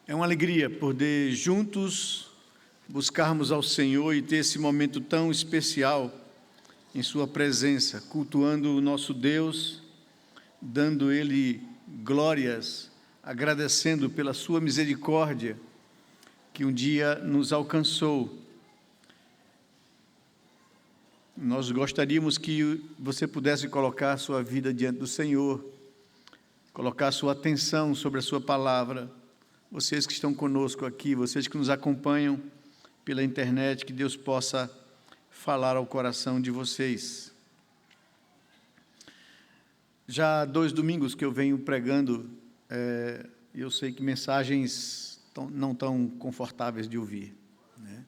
É uma alegria poder juntos buscarmos ao Senhor e ter esse momento tão especial em Sua presença, cultuando o nosso Deus, dando Ele glórias, agradecendo pela Sua misericórdia que um dia nos alcançou. Nós gostaríamos que você pudesse colocar a sua vida diante do Senhor, colocar a sua atenção sobre a Sua palavra. Vocês que estão conosco aqui, vocês que nos acompanham pela internet, que Deus possa falar ao coração de vocês. Já há 2 domingos que eu venho pregando, eu sei que mensagens não tão confortáveis de ouvir, né?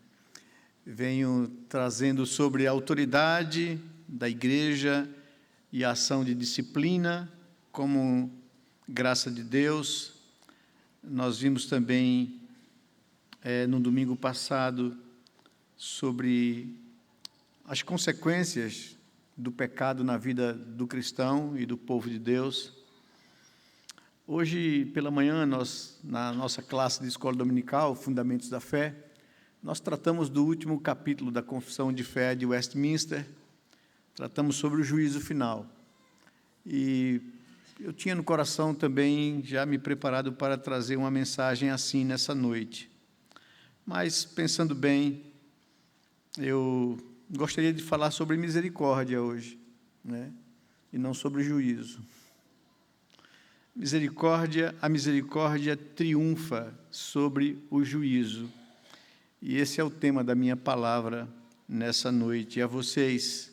Venho trazendo sobre a autoridade da igreja e a ação de disciplina como graça de Deus. Nós vimos também, no domingo passado, sobre as consequências do pecado na vida do cristão e do povo de Deus. Hoje, pela manhã, na nossa classe de escola dominical, Fundamentos da Fé, nós tratamos do último capítulo da Confissão de Fé de Westminster, tratamos sobre o juízo final. E eu tinha no coração também já me preparado para trazer uma mensagem assim nessa noite. Mas, pensando bem, eu gostaria de falar sobre misericórdia hoje, né? E não sobre juízo. A misericórdia triunfa sobre o juízo. E esse é o tema da minha palavra nessa noite, a vocês.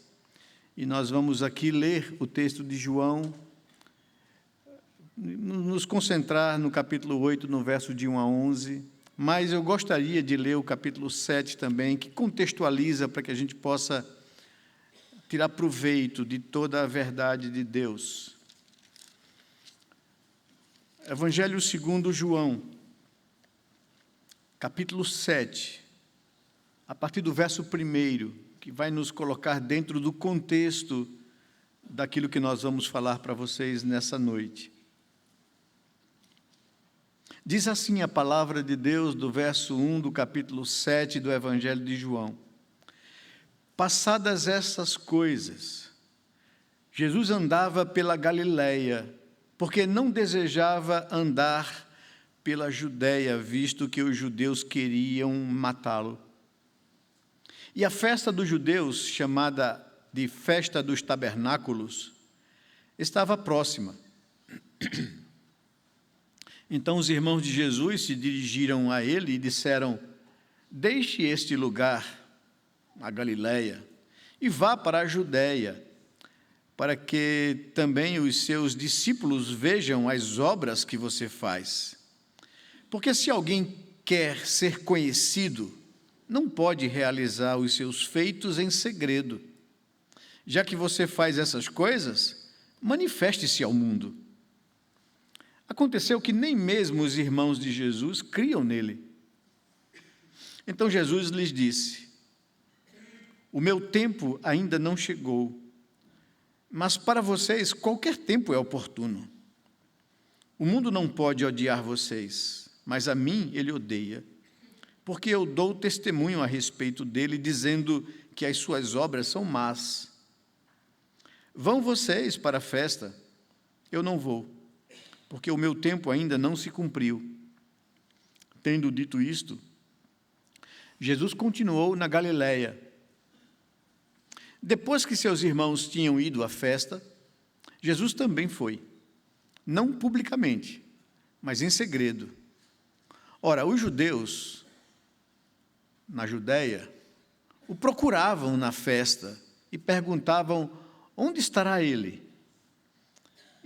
E nós vamos aqui ler o texto de João, nos concentrar no capítulo 8, no verso de 1 a 11, mas eu gostaria de ler o capítulo 7 também, que contextualiza para que a gente possa tirar proveito de toda a verdade de Deus. Evangelho segundo João, capítulo 7, a partir do verso 1, que vai nos colocar dentro do contexto daquilo que nós vamos falar para vocês nessa noite. Diz assim a palavra de Deus do verso 1 do capítulo 7 do Evangelho de João. Passadas essas coisas, Jesus andava pela Galileia, porque não desejava andar pela Judéia, visto que os judeus queriam matá-lo. E a festa dos judeus, chamada de Festa dos Tabernáculos, estava próxima. Então os irmãos de Jesus se dirigiram a ele e disseram: deixe este lugar, a Galileia, e vá para a Judéia, para que também os seus discípulos vejam as obras que você faz. Porque se alguém quer ser conhecido, não pode realizar os seus feitos em segredo. Já que você faz essas coisas, manifeste-se ao mundo. Aconteceu que nem mesmo os irmãos de Jesus criam nele. Então Jesus lhes disse: o meu tempo ainda não chegou, mas para vocês qualquer tempo é oportuno. O mundo não pode odiar vocês, mas a mim ele odeia, porque eu dou testemunho a respeito dele, dizendo que as suas obras são más. Vão vocês para a festa? Eu não vou, porque o meu tempo ainda não se cumpriu. Tendo dito isto, Jesus continuou na Galileia. Depois que seus irmãos tinham ido à festa, Jesus também foi, não publicamente, mas em segredo. Ora, os judeus, na Judéia, o procuravam na festa e perguntavam: onde estará ele?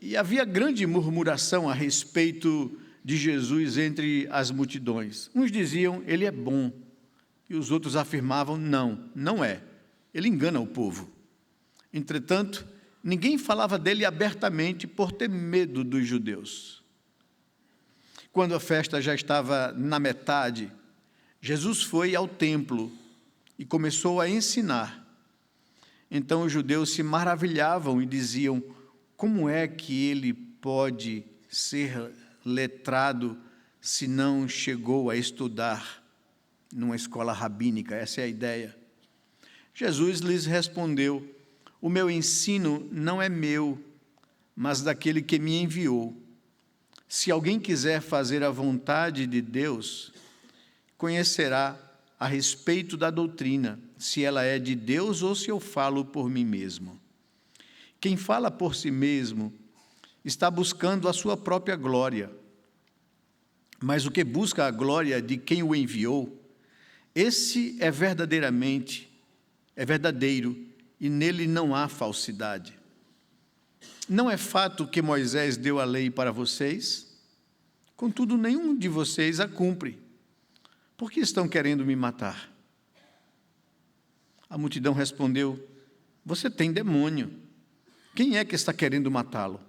E havia grande murmuração a respeito de Jesus entre as multidões. Uns diziam: ele é bom, e os outros afirmavam: não é, ele engana o povo. Entretanto, ninguém falava dele abertamente por ter medo dos judeus. Quando a festa já estava na metade, Jesus foi ao templo e começou a ensinar. Então os judeus se maravilhavam e diziam: como é que ele pode ser letrado se não chegou a estudar numa escola rabínica. Essa é a ideia. Jesus lhes respondeu: o meu ensino não é meu, mas daquele que me enviou. Se alguém quiser fazer a vontade de Deus, conhecerá a respeito da doutrina, se ela é de Deus ou se eu falo por mim mesmo. Quem fala por si mesmo está buscando a sua própria glória, mas o que busca a glória de quem o enviou, esse é verdadeiro, e nele não há falsidade. Não é fato que Moisés deu a lei para vocês? Contudo, nenhum de vocês a cumpre. Por que estão querendo me matar? A multidão respondeu: você tem demônio. Quem é que está querendo matá-lo?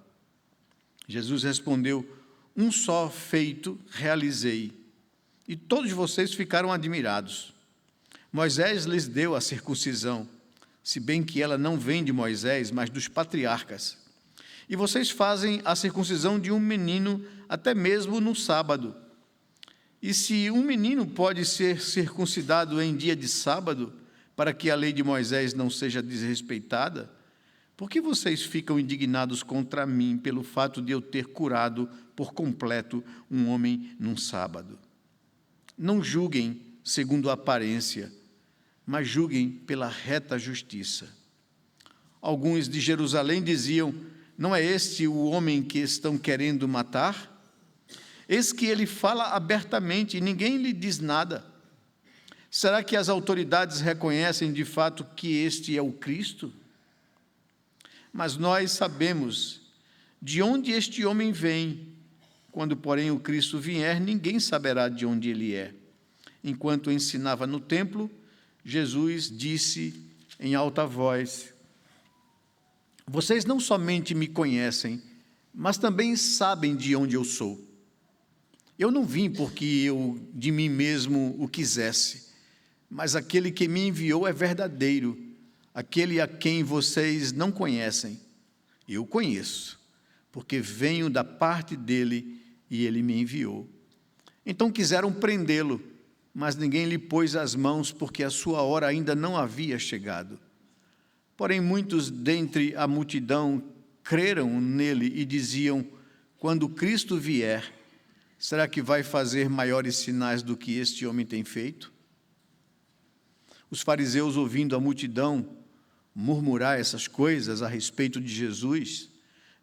Jesus respondeu: um só feito realizei, e todos vocês ficaram admirados. Moisés lhes deu a circuncisão, se bem que ela não vem de Moisés, mas dos patriarcas. E vocês fazem a circuncisão de um menino até mesmo no sábado. E se um menino pode ser circuncidado em dia de sábado, para que a lei de Moisés não seja desrespeitada, por que vocês ficam indignados contra mim pelo fato de eu ter curado por completo um homem num sábado? Não julguem segundo a aparência, mas julguem pela reta justiça. Alguns de Jerusalém diziam: não é este o homem que estão querendo matar? Eis que ele fala abertamente e ninguém lhe diz nada. Será que as autoridades reconhecem de fato que este é o Cristo? Mas nós sabemos de onde este homem vem. Quando, porém, o Cristo vier, ninguém saberá de onde ele é. Enquanto ensinava no templo, Jesus disse em alta voz: vocês não somente me conhecem, mas também sabem de onde eu sou. Eu não vim porque eu de mim mesmo o quisesse, mas aquele que me enviou é verdadeiro, aquele a quem vocês não conhecem. Eu conheço, porque venho da parte dele e ele me enviou. Então quiseram prendê-lo, mas ninguém lhe pôs as mãos, porque a sua hora ainda não havia chegado. Porém, muitos dentre a multidão creram nele e diziam: quando Cristo vier, será que vai fazer maiores sinais do que este homem tem feito? Os fariseus, ouvindo a multidão murmurar essas coisas a respeito de Jesus,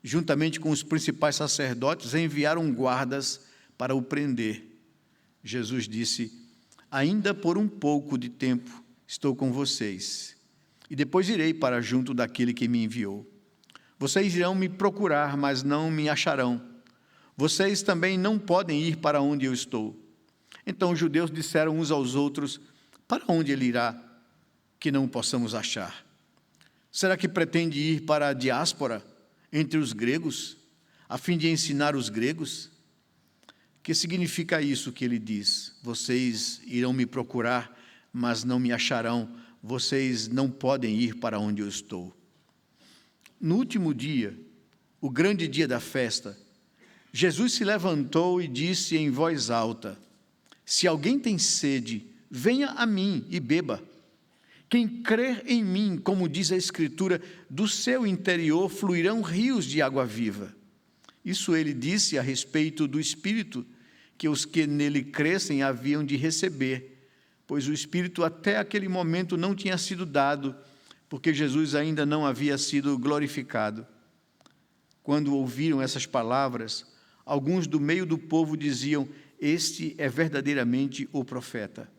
juntamente com os principais sacerdotes, enviaram guardas para o prender. Jesus disse: ainda por um pouco de tempo estou com vocês, e depois irei para junto daquele que me enviou. Vocês irão me procurar, mas não me acharão. Vocês também não podem ir para onde eu estou. Então os judeus disseram uns aos outros: para onde ele irá, que não o possamos achar? Será que pretende ir para a diáspora, entre os gregos, a fim de ensinar os gregos? Que significa isso que ele diz? Vocês irão me procurar, mas não me acharão. Vocês não podem ir para onde eu estou. No último dia, o grande dia da festa, Jesus se levantou e disse em voz alta: se alguém tem sede, venha a mim e beba. Quem crer em mim, como diz a Escritura, do seu interior fluirão rios de água viva. Isso ele disse a respeito do Espírito, que os que nele crescem haviam de receber, pois o Espírito até aquele momento não tinha sido dado, porque Jesus ainda não havia sido glorificado. Quando ouviram essas palavras, alguns do meio do povo diziam: este é verdadeiramente o profeta.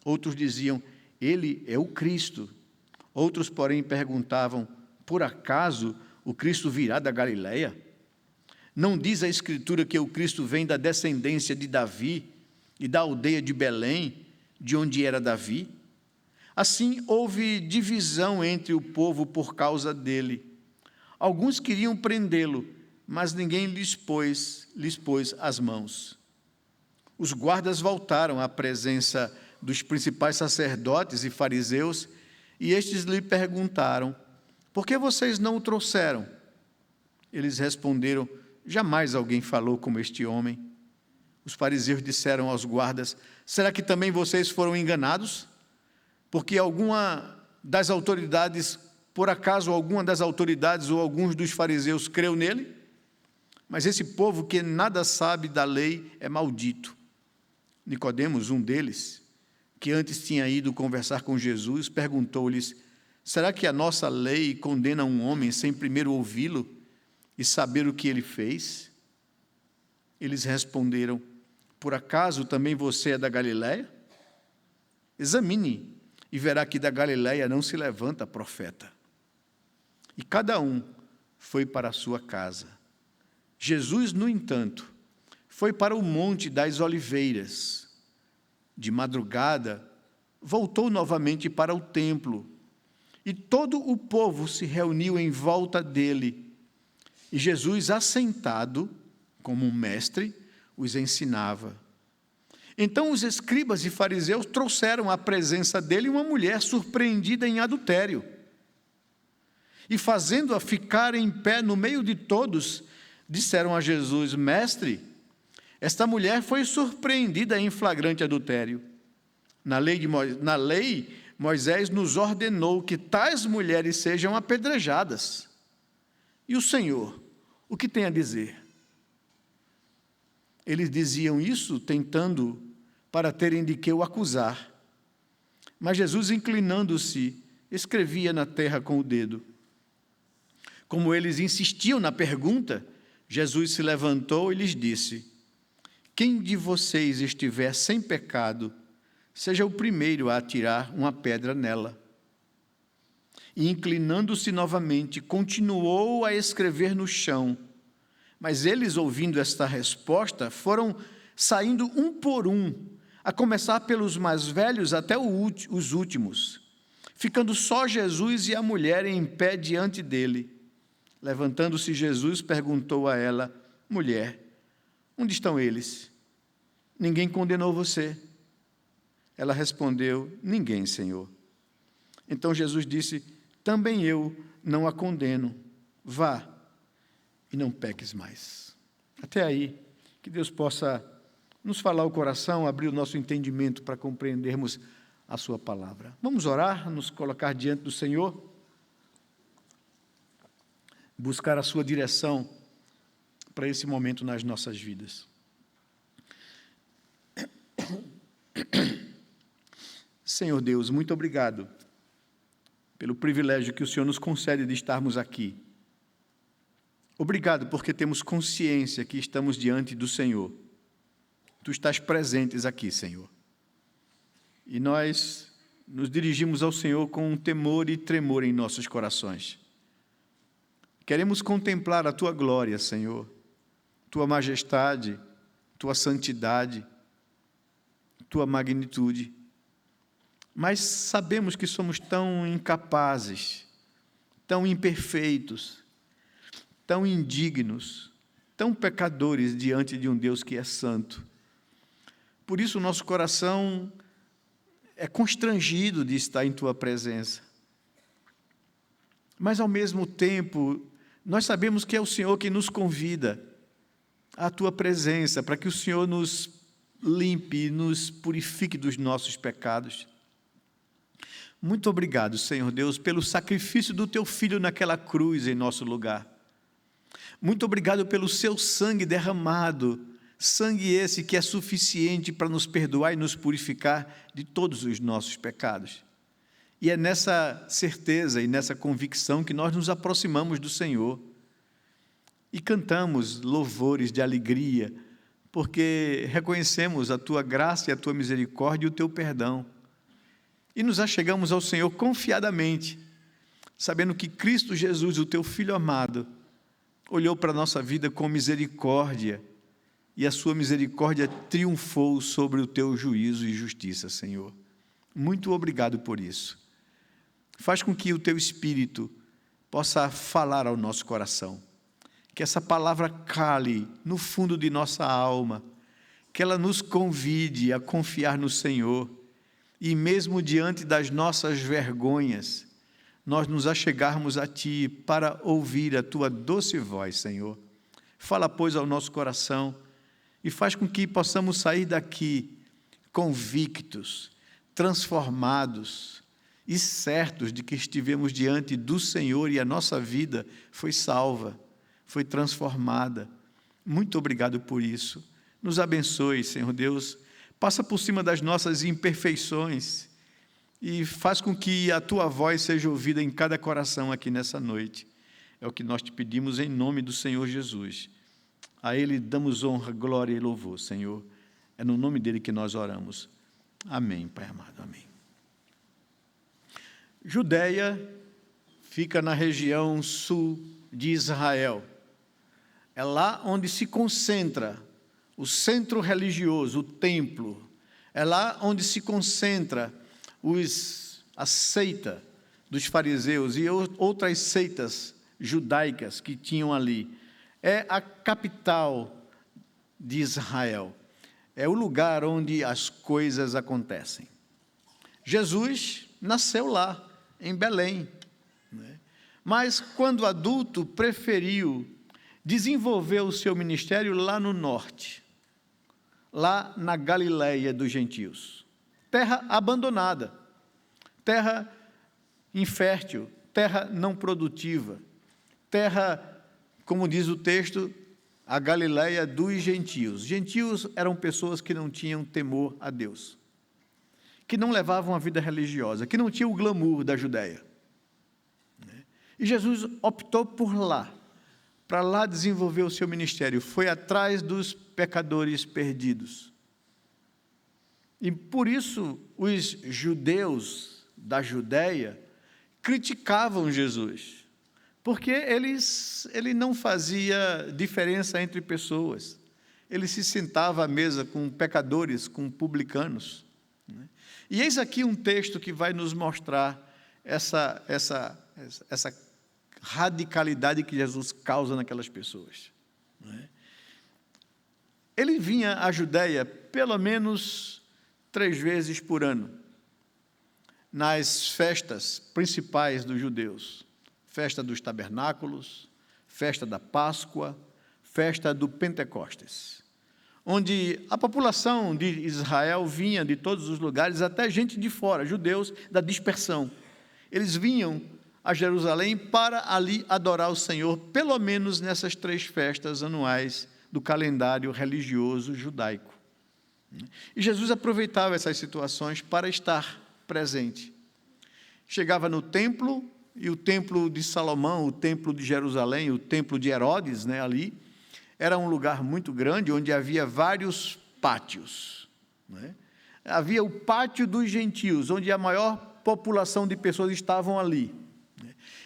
Outros diziam: ele é o Cristo. Outros, porém, perguntavam: por acaso o Cristo virá da Galileia? Não diz a Escritura que o Cristo vem da descendência de Davi e da aldeia de Belém, de onde era Davi? Assim, houve divisão entre o povo por causa dele. Alguns queriam prendê-lo, mas ninguém lhes pôs as mãos. Os guardas voltaram à presença dos principais sacerdotes e fariseus, e estes lhe perguntaram: por que vocês não o trouxeram? Eles responderam: jamais alguém falou como este homem. Os fariseus disseram aos guardas: será que também vocês foram enganados? Porque por acaso alguma das autoridades ou alguns dos fariseus creu nele? Mas esse povo que nada sabe da lei é maldito. Nicodemos, um deles, que antes tinha ido conversar com Jesus, perguntou-lhes: será que a nossa lei condena um homem sem primeiro ouvi-lo e saber o que ele fez? Eles responderam: por acaso também você é da Galileia? Examine e verá que da Galileia não se levanta profeta. E cada um foi para a sua casa. Jesus, no entanto, foi para o Monte das Oliveiras. De madrugada, voltou novamente para o templo, e todo o povo se reuniu em volta dele. E Jesus, assentado como um mestre, os ensinava. Então os escribas e fariseus trouxeram à presença dele uma mulher surpreendida em adultério. E fazendo-a ficar em pé no meio de todos, disseram a Jesus: mestre, esta mulher foi surpreendida em flagrante adultério. Na lei, Moisés nos ordenou que tais mulheres sejam apedrejadas. E o Senhor, o que tem a dizer? Eles diziam isso tentando para terem de que o acusar. Mas Jesus, inclinando-se, escrevia na terra com o dedo. Como eles insistiam na pergunta, Jesus se levantou e lhes disse: quem de vocês estiver sem pecado, seja o primeiro a atirar uma pedra nela. E inclinando-se novamente, continuou a escrever no chão. Mas eles, ouvindo esta resposta, foram saindo um por um, a começar pelos mais velhos até os últimos, ficando só Jesus e a mulher em pé diante dele. Levantando-se Jesus, perguntou a ela: mulher, onde estão eles? Ninguém condenou você? Ela respondeu: ninguém, Senhor. Então Jesus disse: também eu não a condeno. Vá e não peques mais. Até aí, que Deus possa nos falar o coração, abrir o nosso entendimento para compreendermos a sua palavra. Vamos orar, nos colocar diante do Senhor, buscar a sua direção para esse momento nas nossas vidas. Senhor Deus, muito obrigado pelo privilégio que o Senhor nos concede de estarmos aqui. Obrigado porque temos consciência que estamos diante do Senhor. Tu estás presentes aqui, Senhor. E nós nos dirigimos ao Senhor com um temor e tremor em nossos corações. Queremos contemplar a Tua glória, Senhor, Tua majestade, Tua santidade, Tua magnitude. Mas sabemos que somos tão incapazes, tão imperfeitos, tão indignos, tão pecadores diante de um Deus que é santo. Por isso o nosso coração é constrangido de estar em Tua presença. Mas, ao mesmo tempo, nós sabemos que é o Senhor que nos convida à Tua presença, para que o Senhor nos limpe e nos purifique dos nossos pecados. Muito obrigado, Senhor Deus, pelo sacrifício do Teu Filho naquela cruz em nosso lugar. Muito obrigado pelo Seu sangue derramado, sangue esse que é suficiente para nos perdoar e nos purificar de todos os nossos pecados. E é nessa certeza e nessa convicção que nós nos aproximamos do Senhor e cantamos louvores de alegria, porque reconhecemos a Tua graça e a Tua misericórdia e o Teu perdão. E nos achegamos ao Senhor confiadamente, sabendo que Cristo Jesus, o Teu Filho amado, olhou para a nossa vida com misericórdia, e a sua misericórdia triunfou sobre o Teu juízo e justiça, Senhor. Muito obrigado por isso. Faz com que o Teu Espírito possa falar ao nosso coração, que essa palavra cale no fundo de nossa alma, que ela nos convide a confiar no Senhor, e mesmo diante das nossas vergonhas, nós nos achegarmos a Ti para ouvir a Tua doce voz, Senhor. Fala, pois, ao nosso coração e faz com que possamos sair daqui convictos, transformados e certos de que estivemos diante do Senhor e a nossa vida foi salva, foi transformada. Muito obrigado por isso. Nos abençoe, Senhor Deus. Passa por cima das nossas imperfeições e faz com que a Tua voz seja ouvida em cada coração aqui nessa noite. É o que nós te pedimos em nome do Senhor Jesus. A Ele damos honra, glória e louvor, Senhor. É no nome dEle que nós oramos. Amém, Pai amado, amém. Judeia fica na região sul de Israel. É lá onde se concentra o centro religioso, o templo. É lá onde se concentra a seita dos fariseus e outras seitas judaicas que tinham ali. É a capital de Israel. É o lugar onde as coisas acontecem. Jesus nasceu lá, em Belém, né? Mas, quando adulto, preferiu desenvolver o seu ministério lá no norte, lá na Galileia dos gentios. Terra abandonada, terra infértil, terra não produtiva, terra, como diz o texto, a Galileia dos gentios. Gentios eram pessoas que não tinham temor a Deus, que não levavam a vida religiosa, que não tinham o glamour da Judéia. E Jesus optou por lá, para lá desenvolver o seu ministério, foi atrás dos pecadores perdidos. E por isso os judeus da Judéia criticavam Jesus, porque ele não fazia diferença entre pessoas, ele se sentava à mesa com pecadores, com publicanos. E eis aqui um texto que vai nos mostrar essa radicalidade que Jesus causa naquelas pessoas. Ele vinha à Judéia pelo menos 3 vezes por ano, nas festas principais dos judeus: festa dos tabernáculos, festa da Páscoa, festa do Pentecostes, onde a população de Israel vinha de todos os lugares, até gente de fora, judeus da dispersão. Eles vinham a Jerusalém para ali adorar o Senhor, pelo menos nessas 3 festas anuais do calendário religioso judaico. E Jesus aproveitava essas situações para estar presente. Chegava no templo, e o templo de Salomão, o templo de Jerusalém, o templo de Herodes, ali, era um lugar muito grande, onde havia vários pátios. Havia o pátio dos gentios, onde a maior população de pessoas estavam ali.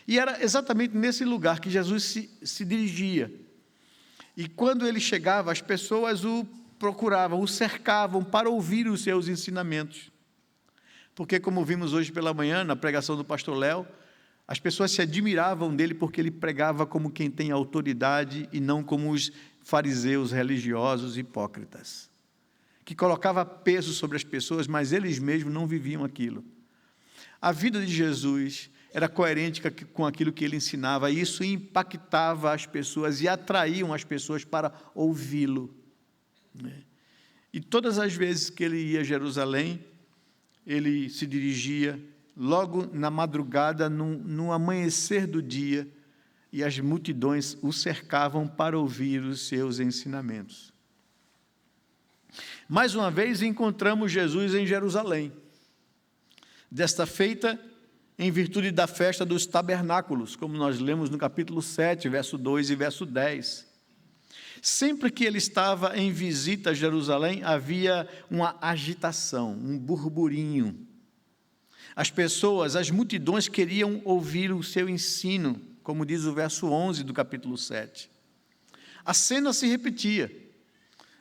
E era exatamente nesse lugar que Jesus se dirigia. E quando ele chegava, as pessoas o procuravam, o cercavam para ouvir os seus ensinamentos. Porque, como vimos hoje pela manhã, na pregação do pastor Léo, as pessoas se admiravam dele porque ele pregava como quem tem autoridade e não como os fariseus religiosos hipócritas, que colocava peso sobre as pessoas, mas eles mesmos não viviam aquilo. A vida de Jesus era coerente com aquilo que ele ensinava, e isso impactava as pessoas e atraíam as pessoas para ouvi-lo. E todas as vezes que ele ia a Jerusalém, ele se dirigia logo na madrugada, no amanhecer do dia, e as multidões o cercavam para ouvir os seus ensinamentos. Mais uma vez encontramos Jesus em Jerusalém, desta feita em virtude da festa dos tabernáculos, como nós lemos no capítulo 7, verso 2 e verso 10. Sempre que ele estava em visita a Jerusalém, havia uma agitação, um burburinho. As pessoas, as multidões queriam ouvir o seu ensino, como diz o verso 11 do capítulo 7. A cena se repetia.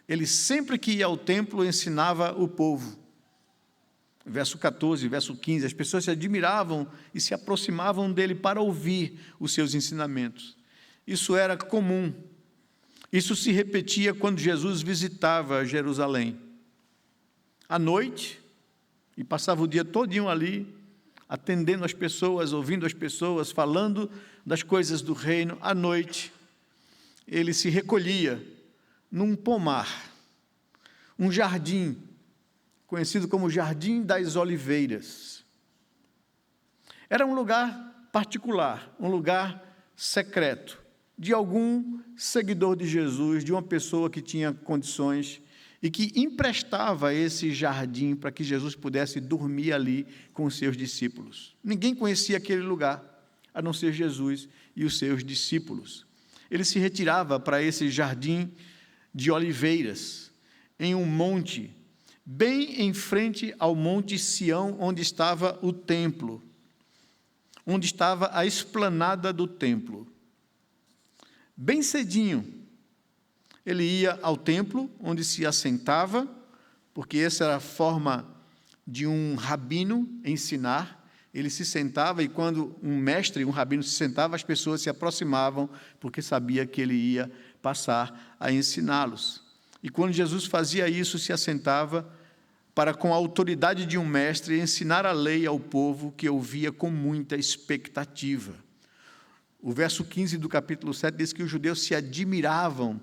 Ele sempre que ia ao templo ensinava o povo. Verso 14, verso 15, as pessoas se admiravam e se aproximavam dele para ouvir os seus ensinamentos. Isso era comum. Isso se repetia quando Jesus visitava Jerusalém. À noite, e passava o dia todinho ali, atendendo as pessoas, ouvindo as pessoas, falando das coisas do reino. À noite, ele se recolhia num pomar, um jardim, conhecido como Jardim das Oliveiras. Era um lugar particular, um lugar secreto, de algum seguidor de Jesus, de uma pessoa que tinha condições e que emprestava esse jardim para que Jesus pudesse dormir ali com os seus discípulos. Ninguém conhecia aquele lugar, a não ser Jesus e os seus discípulos. Ele se retirava para esse jardim de oliveiras, em um monte, bem em frente ao Monte Sião, onde estava o templo, onde estava a esplanada do templo. Bem cedinho, ele ia ao templo, onde se assentava, porque essa era a forma de um rabino ensinar. Ele se sentava e quando um mestre, um rabino se sentava, as pessoas se aproximavam, porque sabia que ele ia passar a ensiná-los. E quando Jesus fazia isso, se assentava para, com a autoridade de um mestre, ensinar a lei ao povo que ouvia com muita expectativa. O verso 15 do capítulo 7 diz que os judeus se admiravam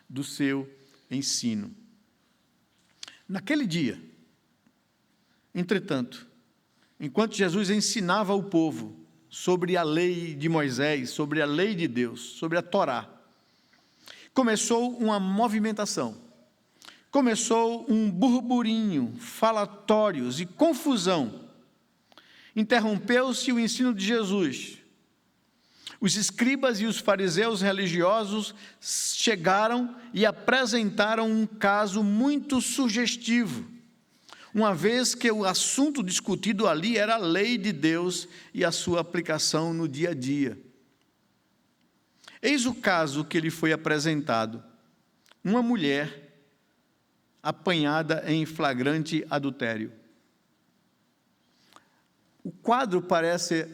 do seu ensino. Naquele dia, entretanto, enquanto Jesus ensinava ao povo sobre a lei de Moisés, sobre a lei de Deus, sobre a Torá, começou uma movimentação, começou um burburinho, falatórios e confusão. Interrompeu-se o ensino de Jesus. Os escribas e os fariseus religiosos chegaram e apresentaram um caso muito sugestivo, uma vez que o assunto discutido ali era a lei de Deus e a sua aplicação no dia a dia. Eis o caso que lhe foi apresentado: uma mulher apanhada em flagrante adultério. O quadro parece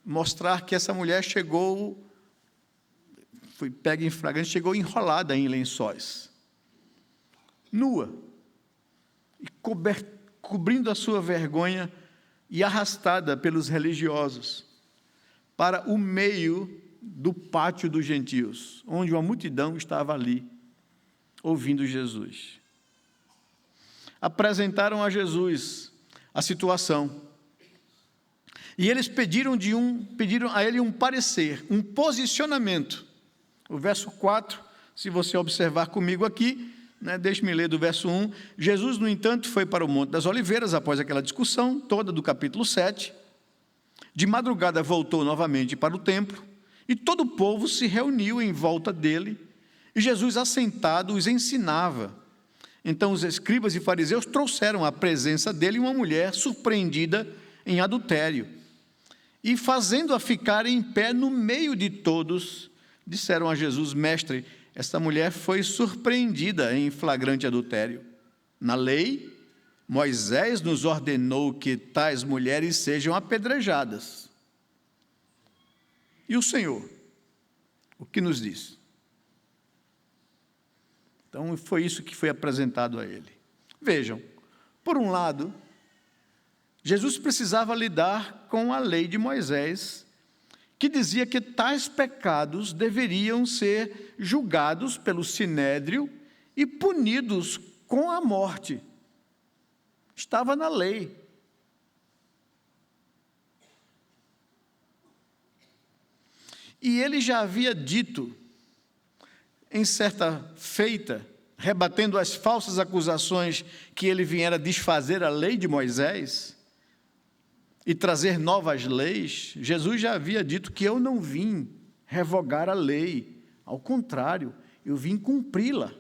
mostrar que essa mulher foi pega em flagrante, chegou enrolada em lençóis, nua, e cobrindo a sua vergonha e arrastada pelos religiosos para o meio do pátio dos gentios, onde uma multidão estava ali, ouvindo Jesus. Apresentaram a Jesus a situação, e eles pediram a ele um parecer, um posicionamento. O verso 4, se você observar comigo aqui, deixe-me ler do verso 1. Jesus, no entanto, foi para o Monte das Oliveiras, após aquela discussão toda do capítulo 7. De madrugada voltou novamente para o templo, e todo o povo se reuniu em volta dele, e Jesus, assentado, os ensinava. Então os escribas e fariseus trouxeram à presença dele uma mulher surpreendida em adultério, e fazendo-a ficar em pé no meio de todos, disseram a Jesus: Mestre, esta mulher foi surpreendida em flagrante adultério. Na lei, Moisés nos ordenou que tais mulheres sejam apedrejadas. E o Senhor, o que nos diz? Então, foi isso que foi apresentado a ele. Vejam, por um lado, Jesus precisava lidar com a lei de Moisés, que dizia que tais pecados deveriam ser julgados pelo sinédrio e punidos com a morte. Estava na lei. E ele já havia dito, em certa feita, rebatendo as falsas acusações que ele viera desfazer a lei de Moisés e trazer novas leis. Jesus já havia dito que eu não vim revogar a lei, ao contrário, eu vim cumpri-la.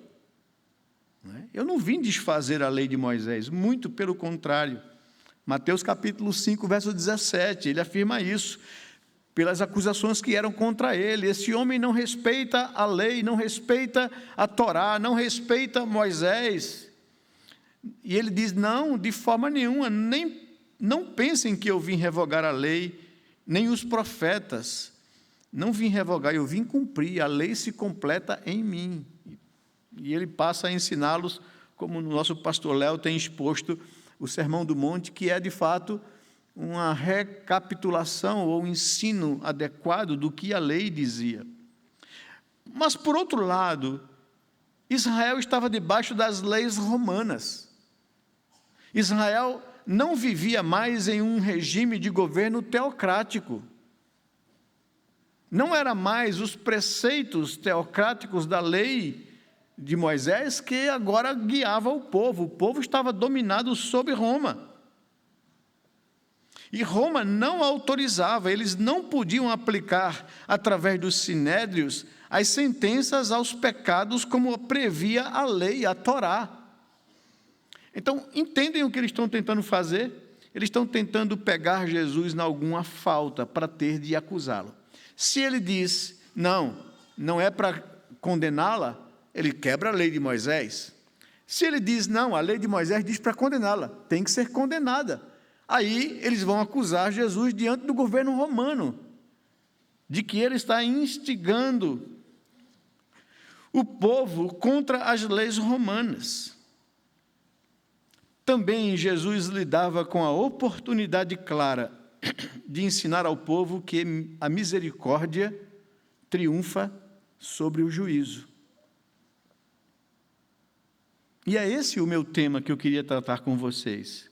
Eu não vim desfazer a lei de Moisés, muito pelo contrário. Mateus capítulo 5, verso 17, ele afirma isso, pelas acusações que eram contra ele. Esse homem não respeita a lei, não respeita a Torá, não respeita Moisés. E ele diz: não, de forma nenhuma, não pensem que eu vim revogar a lei, nem os profetas. Não vim revogar, eu vim cumprir. A lei se completa em mim. E ele passa a ensiná-los, como o nosso pastor Léo tem exposto, o Sermão do Monte, que é, de fato, uma recapitulação ou ensino adequado do que a lei dizia. Mas, por outro lado, Israel estava debaixo das leis romanas. Israel não vivia mais em um regime de governo teocrático. Não era mais os preceitos teocráticos da lei de Moisés que agora guiava o povo estava dominado sob Roma. E Roma não autorizava, eles não podiam aplicar, através dos sinédrios, as sentenças aos pecados como previa a lei, a Torá. Então, entendem o que eles estão tentando fazer? Eles estão tentando pegar Jesus em alguma falta para ter de acusá-lo. Se ele diz, não é para condená-la, ele quebra a lei de Moisés. Se ele diz, não, a lei de Moisés diz para condená-la, tem que ser condenada. Aí eles vão acusar Jesus diante do governo romano, de que ele está instigando o povo contra as leis romanas. Também Jesus lidava com a oportunidade clara de ensinar ao povo que a misericórdia triunfa sobre o juízo. E é esse o meu tema que eu queria tratar com vocês.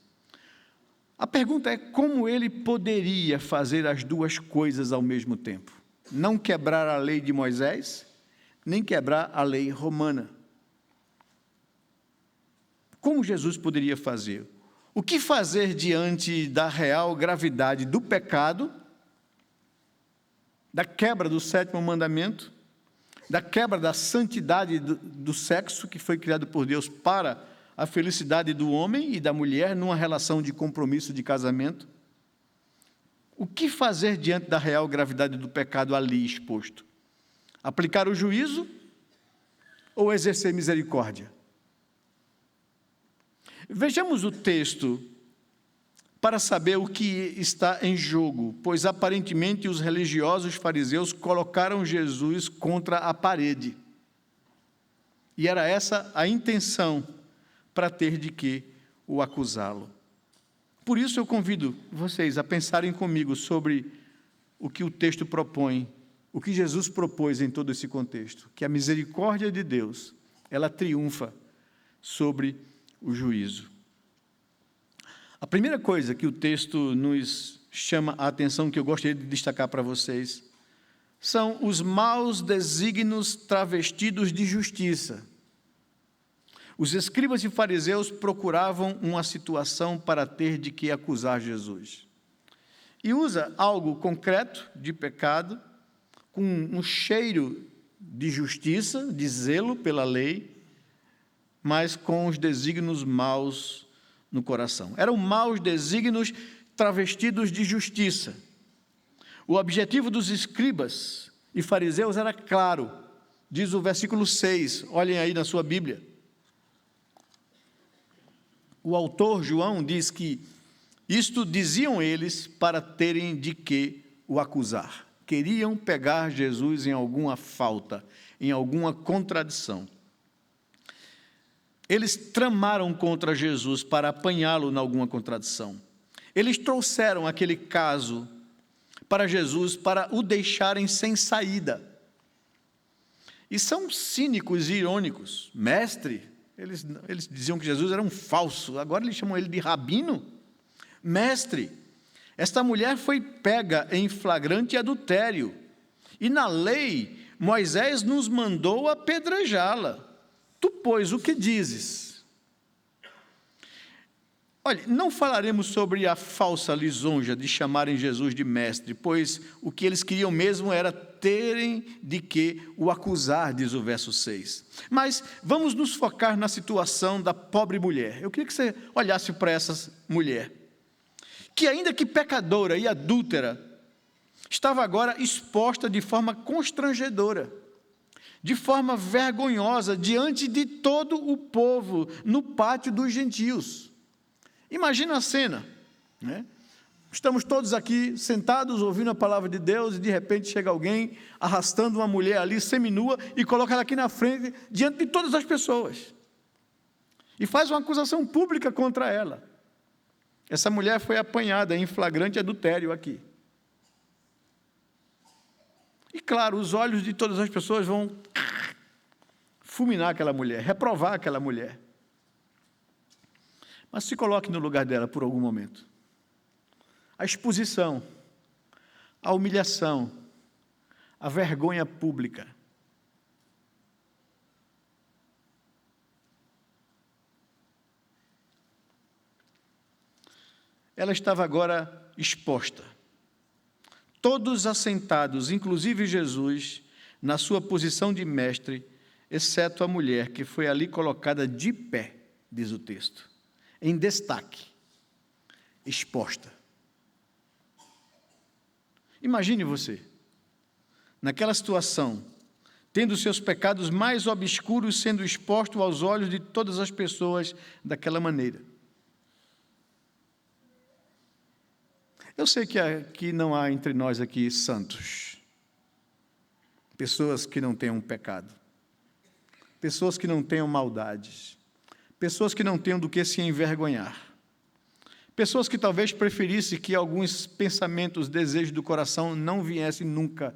A pergunta é como ele poderia fazer as duas coisas ao mesmo tempo? Não quebrar a lei de Moisés, nem quebrar a lei romana. Como Jesus poderia fazer? O que fazer diante da real gravidade do pecado, da quebra do sétimo mandamento, da quebra da santidade do sexo que foi criado por Deus para a felicidade do homem e da mulher numa relação de compromisso de casamento? O que fazer diante da real gravidade do pecado ali exposto? Aplicar o juízo ou exercer misericórdia? Vejamos o texto para saber o que está em jogo, pois aparentemente os religiosos fariseus colocaram Jesus contra a parede. E era essa a intenção para ter de que o acusá-lo. Por isso eu convido vocês a pensarem comigo sobre o que o texto propõe, o que Jesus propôs em todo esse contexto, que a misericórdia de Deus, ela triunfa sobre o juízo. A primeira coisa que o texto nos chama a atenção, que eu gostaria de destacar para vocês, são os maus desígnios travestidos de justiça. Os escribas e fariseus procuravam uma situação para ter de que acusar Jesus. E usa algo concreto de pecado, com um cheiro de justiça, de zelo pela lei, mas com os desígnios maus no coração. Eram maus desígnios travestidos de justiça. O objetivo dos escribas e fariseus era claro, diz o versículo 6, olhem aí na sua Bíblia. O autor João diz que isto diziam eles para terem de que o acusar. Queriam pegar Jesus em alguma falta, em alguma contradição. Eles tramaram contra Jesus para apanhá-lo em alguma contradição. Eles trouxeram aquele caso para Jesus para o deixarem sem saída. E são cínicos e irônicos. Mestre, eles diziam que Jesus era um falso, agora eles chamam ele de rabino. Mestre, esta mulher foi pega em flagrante adultério, e na lei Moisés nos mandou apedrejá-la. Tu, pois, o que dizes? Olha, não falaremos sobre a falsa lisonja de chamarem Jesus de mestre, pois o que eles queriam mesmo era terem de que o acusar, diz o verso 6. Mas vamos nos focar na situação da pobre mulher. Eu queria que você olhasse para essa mulher, que ainda que pecadora e adúltera, estava agora exposta de forma constrangedora, de forma vergonhosa, diante de todo o povo, no pátio dos gentios. Imagina a cena, né? Estamos todos aqui sentados ouvindo a palavra de Deus e de repente chega alguém arrastando uma mulher ali seminua e coloca ela aqui na frente, diante de todas as pessoas. E faz uma acusação pública contra ela. Essa mulher foi apanhada em flagrante adultério aqui. E claro, os olhos de todas as pessoas vão fulminar aquela mulher, reprovar aquela mulher. Mas se coloque no lugar dela por algum momento. A exposição, a humilhação, a vergonha pública. Ela estava agora exposta. Todos assentados, inclusive Jesus, na sua posição de mestre, exceto a mulher, que foi ali colocada de pé, diz o texto, em destaque, exposta. Imagine você, naquela situação, tendo seus pecados mais obscuros sendo expostos aos olhos de todas as pessoas daquela maneira. Eu sei que não há entre nós aqui santos, pessoas que não tenham pecado, pessoas que não tenham maldades, pessoas que não tenham do que se envergonhar, pessoas que talvez preferissem que alguns pensamentos, desejos do coração não viessem nunca,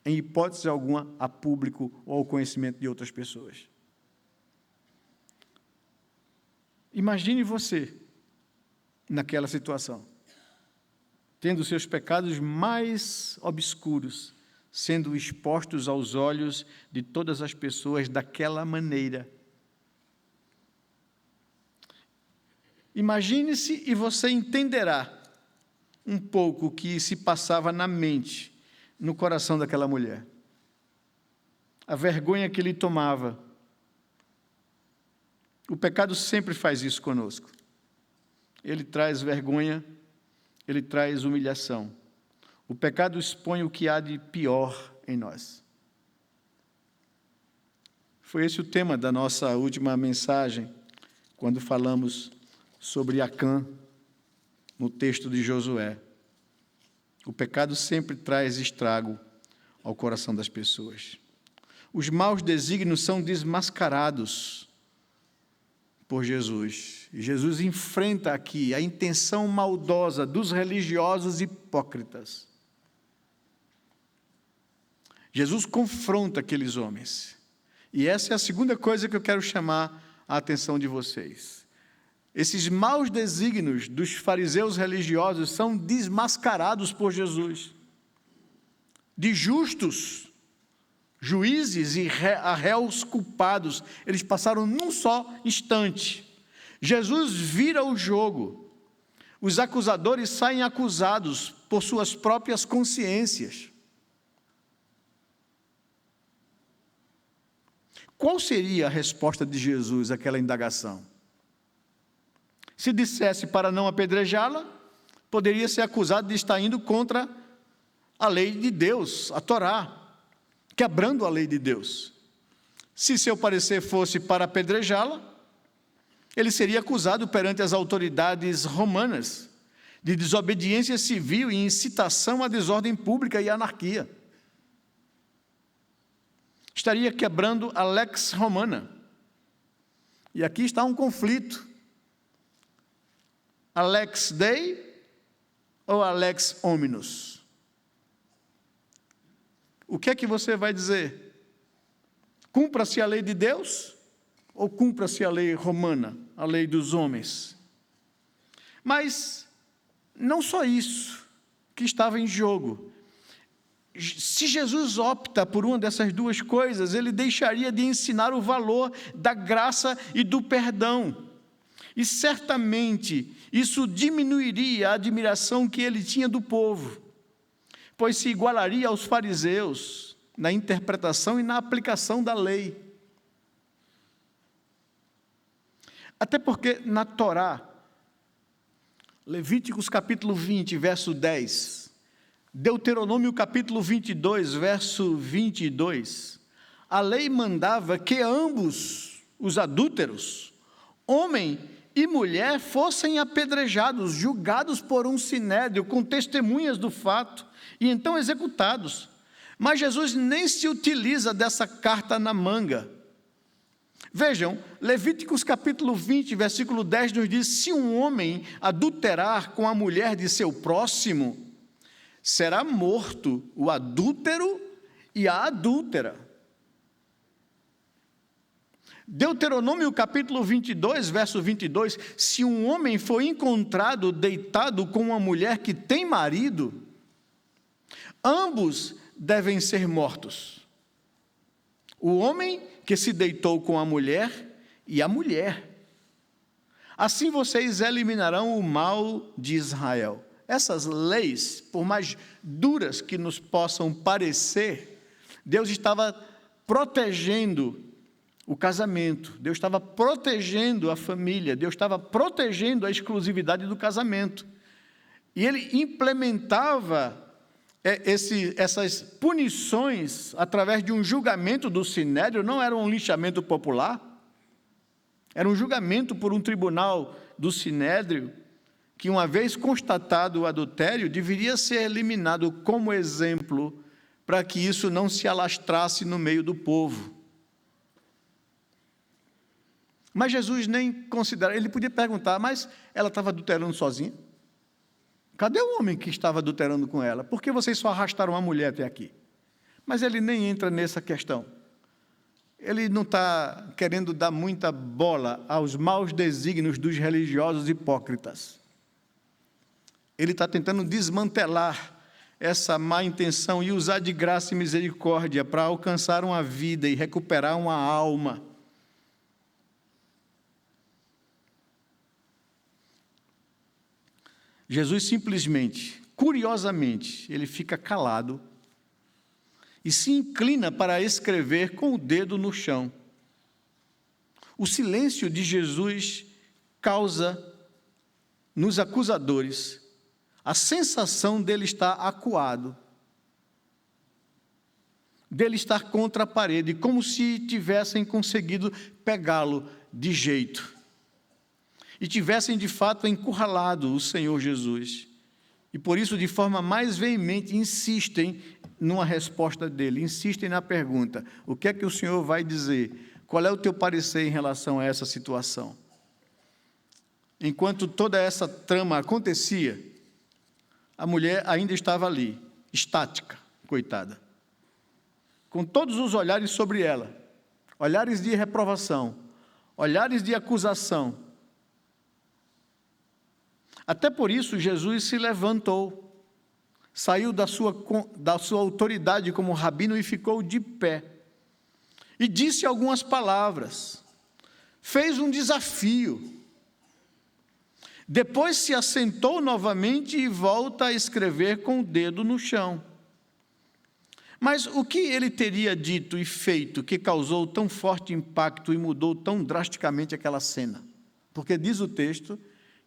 em hipótese alguma, a público ou ao conhecimento de outras pessoas. Imagine você naquela situação, tendo seus pecados mais obscuros sendo expostos aos olhos de todas as pessoas daquela maneira. Imagine-se e você entenderá um pouco o que se passava na mente, no coração daquela mulher. A vergonha que lhe tomava. O pecado sempre faz isso conosco. Ele traz vergonha, ele traz humilhação. O pecado expõe o que há de pior em nós. Foi esse o tema da nossa última mensagem, quando falamos sobre Acã, no texto de Josué. O pecado sempre traz estrago ao coração das pessoas. Os maus desígnios são desmascarados por Jesus. E Jesus enfrenta aqui a intenção maldosa dos religiosos hipócritas. Jesus confronta aqueles homens. E essa é a segunda coisa que eu quero chamar a atenção de vocês. Esses maus desígnios dos fariseus religiosos são desmascarados por Jesus. De justos, juízes e réus culpados, eles passaram num só instante. Jesus vira o jogo. Os acusadores saem acusados por suas próprias consciências. Qual seria a resposta de Jesus àquela indagação? Se dissesse para não apedrejá-la, poderia ser acusado de estar indo contra a lei de Deus, a Torá, quebrando a lei de Deus. Se seu parecer fosse para apedrejá-la, ele seria acusado perante as autoridades romanas de desobediência civil e incitação à desordem pública e anarquia. Estaria quebrando a lex romana. E aqui está um conflito. A lex Dei ou a lex hominis? O que é que você vai dizer? Cumpra-se a lei de Deus ou cumpra-se a lei romana, a lei dos homens? Mas não só isso que estava em jogo. Se Jesus opta por uma dessas duas coisas, ele deixaria de ensinar o valor da graça e do perdão. E certamente isso diminuiria a admiração que ele tinha do povo, pois se igualaria aos fariseus na interpretação e na aplicação da lei. Até porque na Torá, Levíticos capítulo 20, verso 10, Deuteronômio capítulo 22, verso 22, a lei mandava que ambos os adúlteros, homem e mulher, fossem apedrejados, julgados por um sinédrio, com testemunhas do fato, e então executados. Mas Jesus nem se utiliza dessa carta na manga. Vejam, Levíticos capítulo 20, versículo 10 nos diz: se um homem adulterar com a mulher de seu próximo, será morto o adúltero e a adúltera. Deuteronômio capítulo 22, verso 22, se um homem for encontrado deitado com uma mulher que tem marido, ambos devem ser mortos. O homem que se deitou com a mulher e a mulher. Assim vocês eliminarão o mal de Israel. Essas leis, por mais duras que nos possam parecer, Deus estava protegendo o casamento, Deus estava protegendo a família, Deus estava protegendo a exclusividade do casamento. E Ele implementava essas punições através de um julgamento do Sinédrio. Não era um linchamento popular, era um julgamento por um tribunal do Sinédrio, que uma vez constatado o adultério, deveria ser eliminado como exemplo, para que isso não se alastrasse no meio do povo. Mas Jesus nem considera, ele podia perguntar, mas ela estava adulterando sozinha? Cadê o homem que estava adulterando com ela? Por que vocês só arrastaram a mulher até aqui? Mas ele nem entra nessa questão. Ele não está querendo dar muita bola aos maus desígnios dos religiosos hipócritas. Ele está tentando desmantelar essa má intenção e usar de graça e misericórdia para alcançar uma vida e recuperar uma alma. Jesus simplesmente, curiosamente, ele fica calado e se inclina para escrever com o dedo no chão. O silêncio de Jesus causa nos acusadores a sensação dele estar acuado, dele estar contra a parede, como se tivessem conseguido pegá-lo de jeito. E tivessem de fato encurralado o Senhor Jesus. E por isso, de forma mais veemente, insistem numa resposta dele, insistem na pergunta: o que é que o Senhor vai dizer? Qual é o teu parecer em relação a essa situação? Enquanto toda essa trama acontecia, a mulher ainda estava ali, estática, coitada, com todos os olhares sobre ela, olhares de reprovação, olhares de acusação. Até por isso, Jesus se levantou, saiu da sua autoridade como rabino e ficou de pé. E disse algumas palavras, fez um desafio. Depois se assentou novamente e volta a escrever com o dedo no chão. Mas o que ele teria dito e feito que causou tão forte impacto e mudou tão drasticamente aquela cena? Porque diz o texto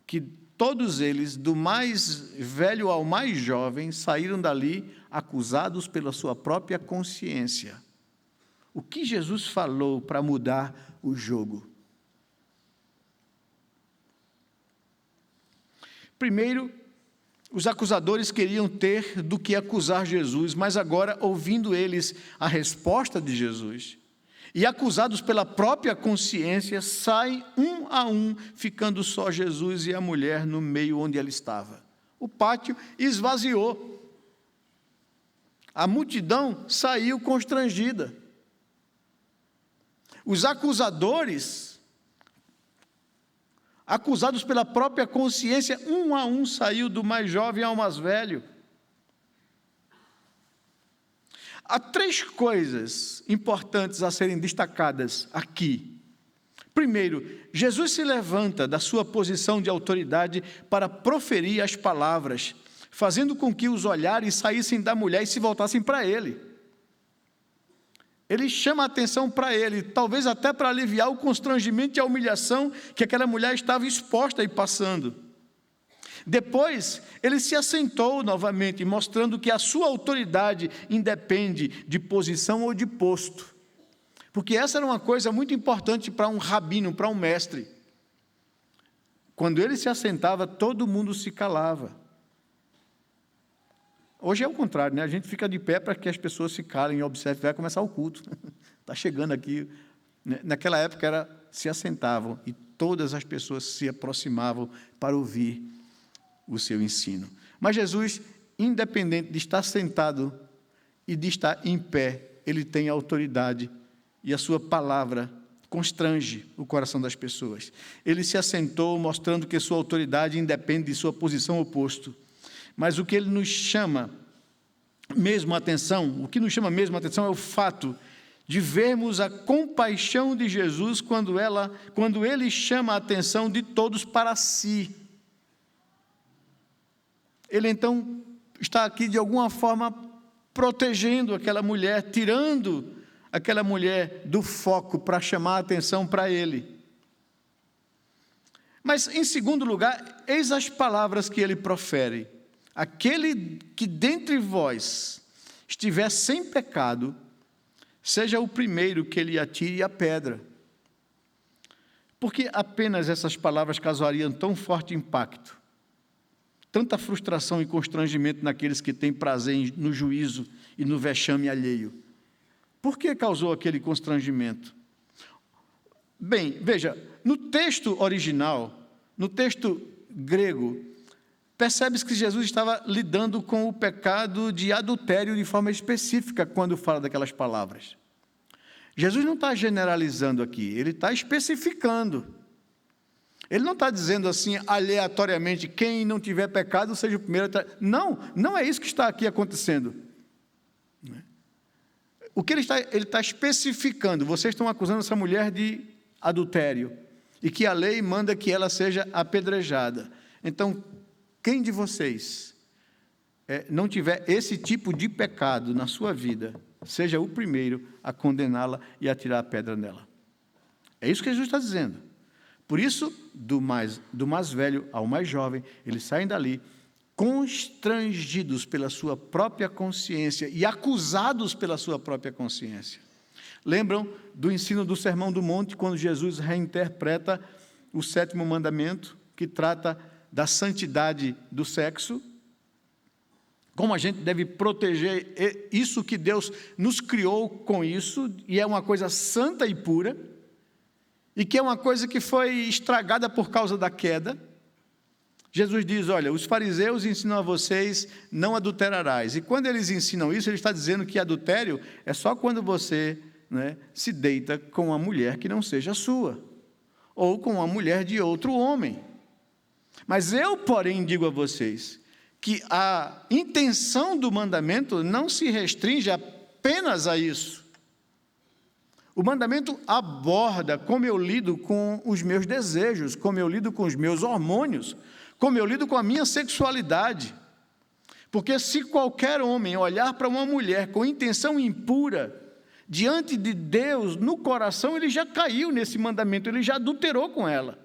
que todos eles, do mais velho ao mais jovem, saíram dali acusados pela sua própria consciência. O que Jesus falou para mudar o jogo? Primeiro, os acusadores queriam ter do que acusar Jesus, mas agora, ouvindo eles a resposta de Jesus, e acusados pela própria consciência, saem um a um, ficando só Jesus e a mulher no meio onde ela estava. O pátio esvaziou. A multidão saiu constrangida. Os acusadores, acusados pela própria consciência, um a um saiu, do mais jovem ao mais velho. Há três coisas importantes a serem destacadas aqui. Primeiro, Jesus se levanta da sua posição de autoridade para proferir as palavras, fazendo com que os olhares saíssem da mulher e se voltassem para ele. Ele chama a atenção para ele, talvez até para aliviar o constrangimento e a humilhação que aquela mulher estava exposta e passando. Depois, ele se assentou novamente, mostrando que a sua autoridade independe de posição ou de posto. Porque essa era uma coisa muito importante para um rabino, para um mestre. Quando ele se assentava, todo mundo se calava. Hoje é o contrário, né? A gente fica de pé para que as pessoas se calem e observem, vai começar o culto. Está chegando aqui. Naquela época se assentavam e todas as pessoas se aproximavam para ouvir o seu ensino. Mas Jesus, independente de estar sentado e de estar em pé, ele tem autoridade e a sua palavra constrange o coração das pessoas. Ele se assentou, mostrando que sua autoridade independe de sua posição ou posto. Mas o que ele nos chama mesmo a atenção, o que nos chama mesmo a atenção é o fato de vermos a compaixão de Jesus quando ele chama a atenção de todos para si. Ele então está aqui de alguma forma protegendo aquela mulher, tirando aquela mulher do foco para chamar a atenção para ele. Mas, em segundo lugar, eis as palavras que ele profere: aquele que dentre vós estiver sem pecado, seja o primeiro que lhe atire a pedra. Porque apenas essas palavras causariam tão forte impacto, tanta frustração e constrangimento naqueles que têm prazer no juízo e no vexame alheio? Por que causou aquele constrangimento? Bem, veja, no texto original, no texto grego, percebe-se que Jesus estava lidando com o pecado de adultério de forma específica quando fala daquelas palavras. Jesus não está generalizando aqui, ele está especificando. Ele não está dizendo assim, aleatoriamente, quem não tiver pecado seja o primeiro. Não, não é isso que está aqui acontecendo. O que ele está especificando: vocês estão acusando essa mulher de adultério, e que a lei manda que ela seja apedrejada. Então, quem de vocês não tiver esse tipo de pecado na sua vida, seja o primeiro a condená-la e a tirar a pedra nela. É isso que Jesus está dizendo. Por isso, do mais velho ao mais jovem, eles saem dali constrangidos pela sua própria consciência e acusados pela sua própria consciência. Lembram do ensino do Sermão do Monte, quando Jesus reinterpreta o 7º mandamento, que trata da santidade do sexo? Como a gente deve proteger isso que Deus nos criou com isso, e é uma coisa santa e pura, e que é uma coisa que foi estragada por causa da queda. Jesus diz: olha, os fariseus ensinam a vocês, não adulterarás. E quando eles ensinam isso, ele está dizendo que adultério é só quando você se deita com uma mulher que não seja sua, ou com uma mulher de outro homem. Mas eu, porém, digo a vocês que a intenção do mandamento não se restringe apenas a isso. O mandamento aborda como eu lido com os meus desejos, como eu lido com os meus hormônios, como eu lido com a minha sexualidade. Porque se qualquer homem olhar para uma mulher com intenção impura, diante de Deus, no coração, ele já caiu nesse mandamento, ele já adulterou com ela.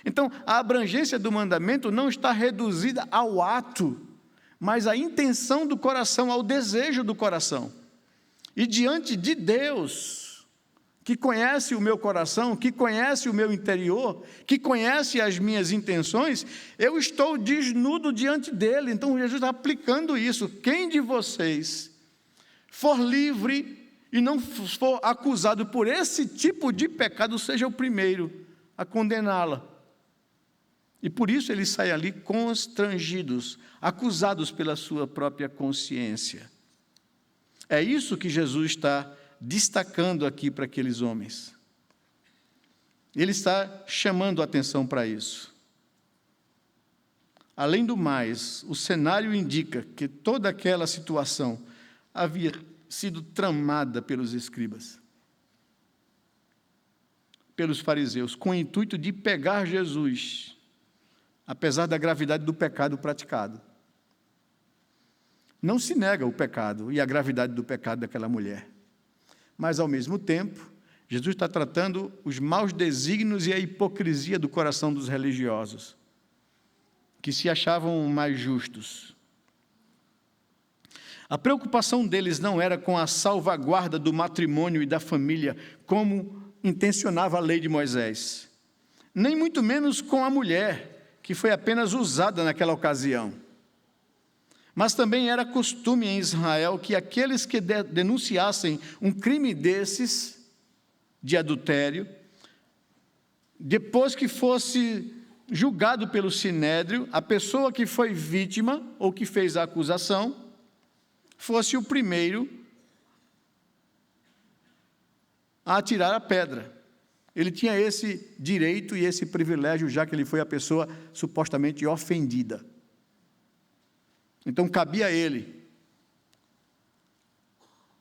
Então, a abrangência do mandamento não está reduzida ao ato, mas à intenção do coração, ao desejo do coração. E diante de Deus, que conhece o meu coração, que conhece o meu interior, que conhece as minhas intenções, eu estou desnudo diante dele. Então, Jesus está aplicando isso. Quem de vocês for livre e não for acusado por esse tipo de pecado, seja o primeiro a condená-la. E por isso eles saem ali constrangidos, acusados pela sua própria consciência. É isso que Jesus está destacando aqui para aqueles homens. Ele está chamando a atenção para isso. Além do mais, o cenário indica que toda aquela situação havia sido tramada pelos escribas, pelos fariseus, com o intuito de pegar Jesus, apesar da gravidade do pecado praticado. Não se nega o pecado e a gravidade do pecado daquela mulher, mas, ao mesmo tempo, Jesus está tratando os maus desígnios e a hipocrisia do coração dos religiosos, que se achavam mais justos. A preocupação deles não era com a salvaguarda do matrimônio e da família, como intencionava a lei de Moisés, nem muito menos com a mulher, que foi apenas usada naquela ocasião. Mas também era costume em Israel que aqueles que denunciassem um crime desses, de adultério, depois que fosse julgado pelo sinédrio, a pessoa que foi vítima ou que fez a acusação fosse o primeiro a atirar a pedra. Ele tinha esse direito e esse privilégio, já que ele foi a pessoa supostamente ofendida. Então, cabia a ele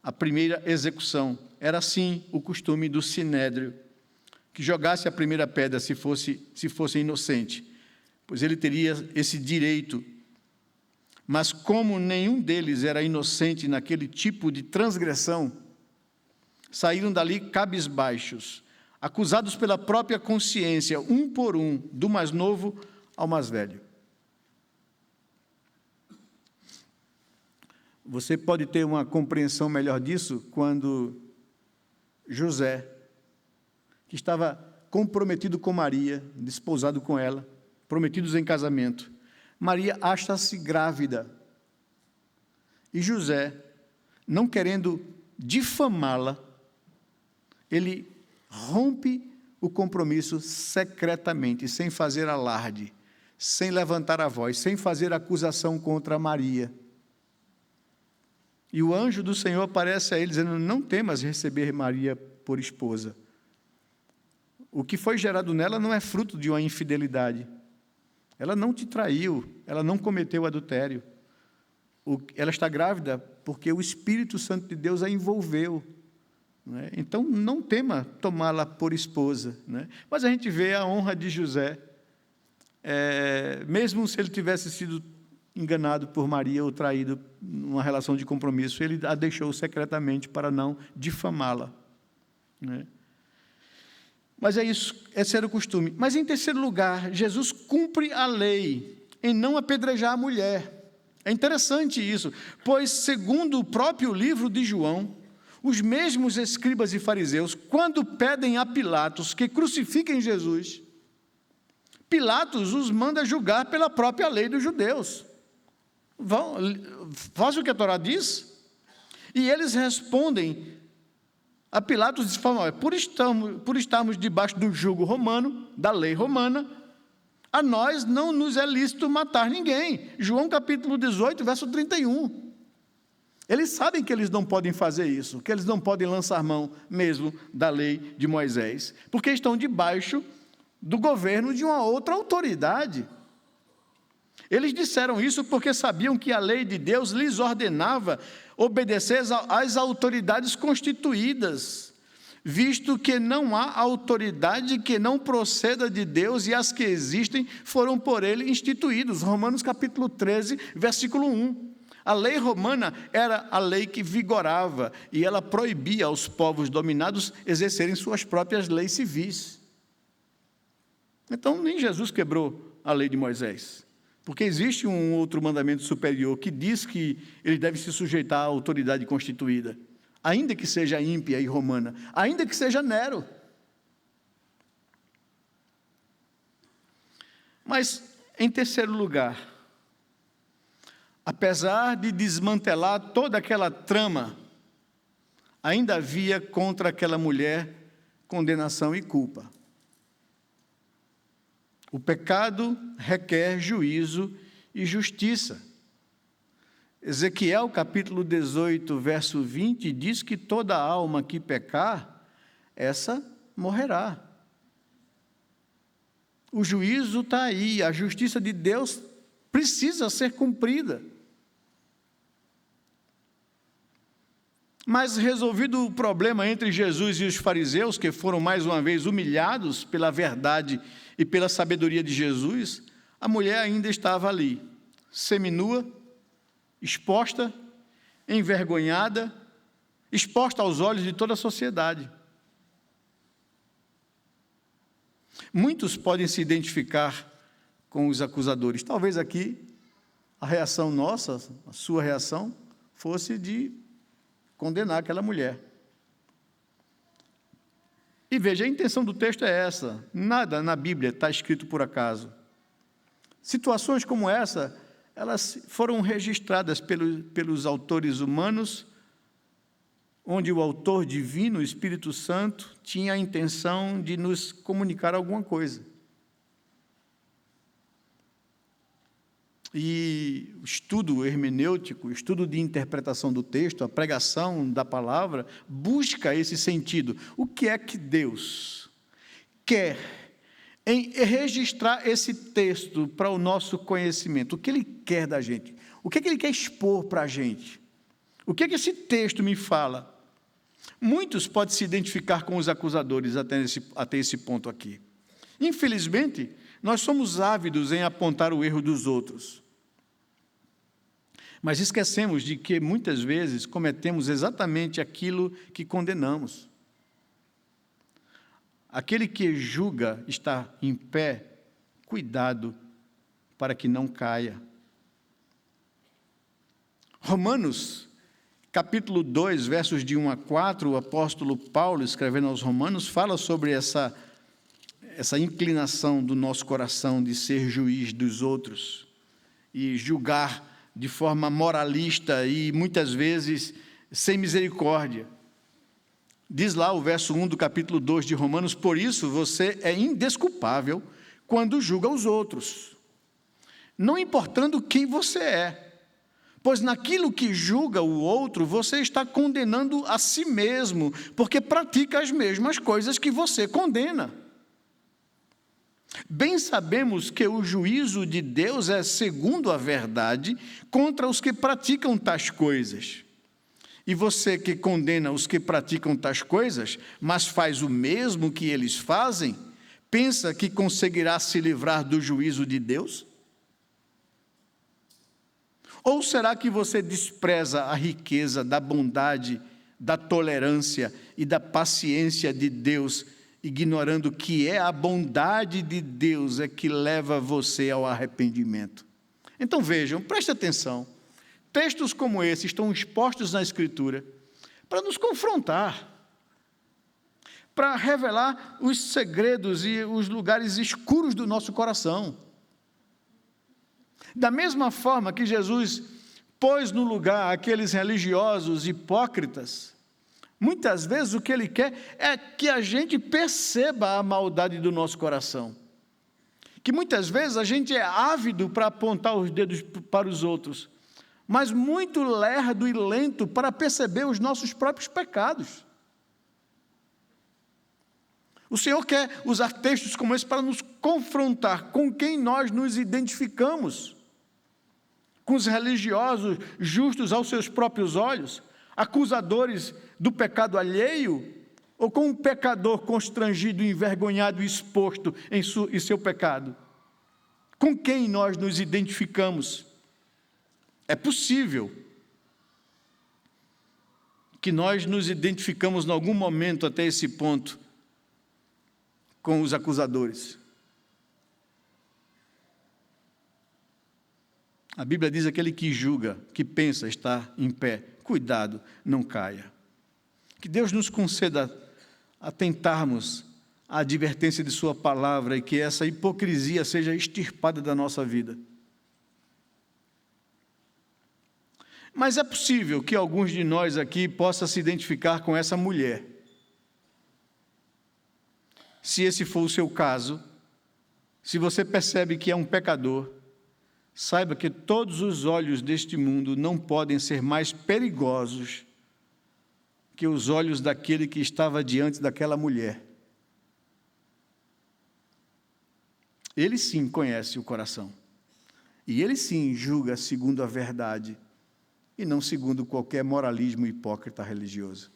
a primeira execução. Era assim o costume do sinédrio, que jogasse a primeira pedra se fosse inocente, pois ele teria esse direito. Mas como nenhum deles era inocente naquele tipo de transgressão, saíram dali cabisbaixos, acusados pela própria consciência, um por um, do mais novo ao mais velho. Você pode ter uma compreensão melhor disso quando José, que estava comprometido com Maria, desposado com ela, prometidos em casamento, Maria acha-se grávida. E José, não querendo difamá-la, ele rompe o compromisso secretamente, sem fazer alarde, sem levantar a voz, sem fazer acusação contra Maria. E o anjo do Senhor aparece a ele, dizendo: não temas receber Maria por esposa. O que foi gerado nela não é fruto de uma infidelidade. Ela não te traiu, ela não cometeu adultério. Ela está grávida porque o Espírito Santo de Deus a envolveu. Né? Então, não tema tomá-la por esposa. Né? Mas a gente vê a honra de José, mesmo se ele tivesse sido enganado por Maria ou traído numa relação de compromisso, ele a deixou secretamente para não difamá-la. Né? Mas é isso, esse era o costume. Mas, em terceiro lugar, Jesus cumpre a lei em não apedrejar a mulher. É interessante isso, pois, segundo o próprio livro de João, os mesmos escribas e fariseus, quando pedem a Pilatos que crucifiquem Jesus, Pilatos os manda julgar pela própria lei dos judeus. Faz o que a Torá diz, e eles respondem a Pilatos de forma: por estarmos debaixo do jugo romano, da lei romana, a nós não nos é lícito matar ninguém. João capítulo 18, verso 31. Eles sabem que eles não podem fazer isso, que eles não podem lançar mão mesmo da lei de Moisés, porque estão debaixo do governo de uma outra autoridade. Eles disseram isso porque sabiam que a lei de Deus lhes ordenava obedecer às autoridades constituídas, visto que não há autoridade que não proceda de Deus e as que existem foram por ele instituídos. Romanos capítulo 13, versículo 1. A lei romana era a lei que vigorava e ela proibia aos povos dominados exercerem suas próprias leis civis. Então, nem Jesus quebrou a lei de Moisés. Porque existe um outro mandamento superior que diz que ele deve se sujeitar à autoridade constituída, ainda que seja ímpia e romana, ainda que seja Nero. Mas, em terceiro lugar, apesar de desmantelar toda aquela trama, ainda havia contra aquela mulher condenação e culpa. O pecado requer juízo e justiça. Ezequiel, capítulo 18, verso 20, diz que toda alma que pecar, essa morrerá. O juízo está aí, a justiça de Deus precisa ser cumprida. Mas, resolvido o problema entre Jesus e os fariseus, que foram mais uma vez humilhados pela verdade e pela sabedoria de Jesus, a mulher ainda estava ali, seminua, exposta, envergonhada, exposta aos olhos de toda a sociedade. Muitos podem se identificar com os acusadores. Talvez aqui a reação nossa, a sua reação, fosse de condenar aquela mulher. E veja, a intenção do texto é essa. Nada na Bíblia está escrito por acaso. Situações como essa, elas foram registradas pelos autores humanos, onde o autor divino, o Espírito Santo, tinha a intenção de nos comunicar alguma coisa. E o estudo hermenêutico, o estudo de interpretação do texto, a pregação da palavra, busca esse sentido. O que é que Deus quer em registrar esse texto para o nosso conhecimento? O que Ele quer da gente? O que é que Ele quer expor para a gente? O que é que esse texto me fala? Muitos podem se identificar com os acusadores até esse ponto aqui. Infelizmente, nós somos ávidos em apontar o erro dos outros. Mas esquecemos de que, muitas vezes, cometemos exatamente aquilo que condenamos. Aquele que julga está em pé, cuidado para que não caia. Romanos, capítulo 2, versos de 1 a 4, o apóstolo Paulo, escrevendo aos Romanos, fala sobre essa inclinação do nosso coração de ser juiz dos outros e julgar de forma moralista e, muitas vezes, sem misericórdia. Diz lá o verso 1 do capítulo 2 de Romanos: por isso você é indesculpável quando julga os outros, não importando quem você é, pois naquilo que julga o outro, você está condenando a si mesmo, porque pratica as mesmas coisas que você condena. Bem sabemos que o juízo de Deus é segundo a verdade contra os que praticam tais coisas. E você que condena os que praticam tais coisas, mas faz o mesmo que eles fazem, pensa que conseguirá se livrar do juízo de Deus? Ou será que você despreza a riqueza da bondade, da tolerância e da paciência de Deus, ignorando que é a bondade de Deus é que leva você ao arrependimento? Então vejam, preste atenção, textos como esse estão expostos na Escritura para nos confrontar, para revelar os segredos e os lugares escuros do nosso coração. Da mesma forma que Jesus pôs no lugar aqueles religiosos hipócritas, muitas vezes o que Ele quer é que a gente perceba a maldade do nosso coração. Que muitas vezes a gente é ávido para apontar os dedos para os outros, mas muito lerdo e lento para perceber os nossos próprios pecados. O Senhor quer usar textos como esse para nos confrontar com quem nós nos identificamos. Com os religiosos justos aos seus próprios olhos, acusadores do pecado alheio, ou com um pecador constrangido, envergonhado e exposto em seu pecado? Com quem nós nos identificamos? É possível que nós nos identificamos em algum momento até esse ponto com os acusadores. A Bíblia diz: aquele que julga, que pensa estar em pé, cuidado, não caia. Que Deus nos conceda atentarmos à advertência de sua palavra e que essa hipocrisia seja extirpada da nossa vida. Mas é possível que alguns de nós aqui possam se identificar com essa mulher. Se esse for o seu caso, se você percebe que é um pecador, saiba que todos os olhos deste mundo não podem ser mais perigosos que os olhos daquele que estava diante daquela mulher. Ele sim conhece o coração. E ele sim julga segundo a verdade e não segundo qualquer moralismo hipócrita religioso.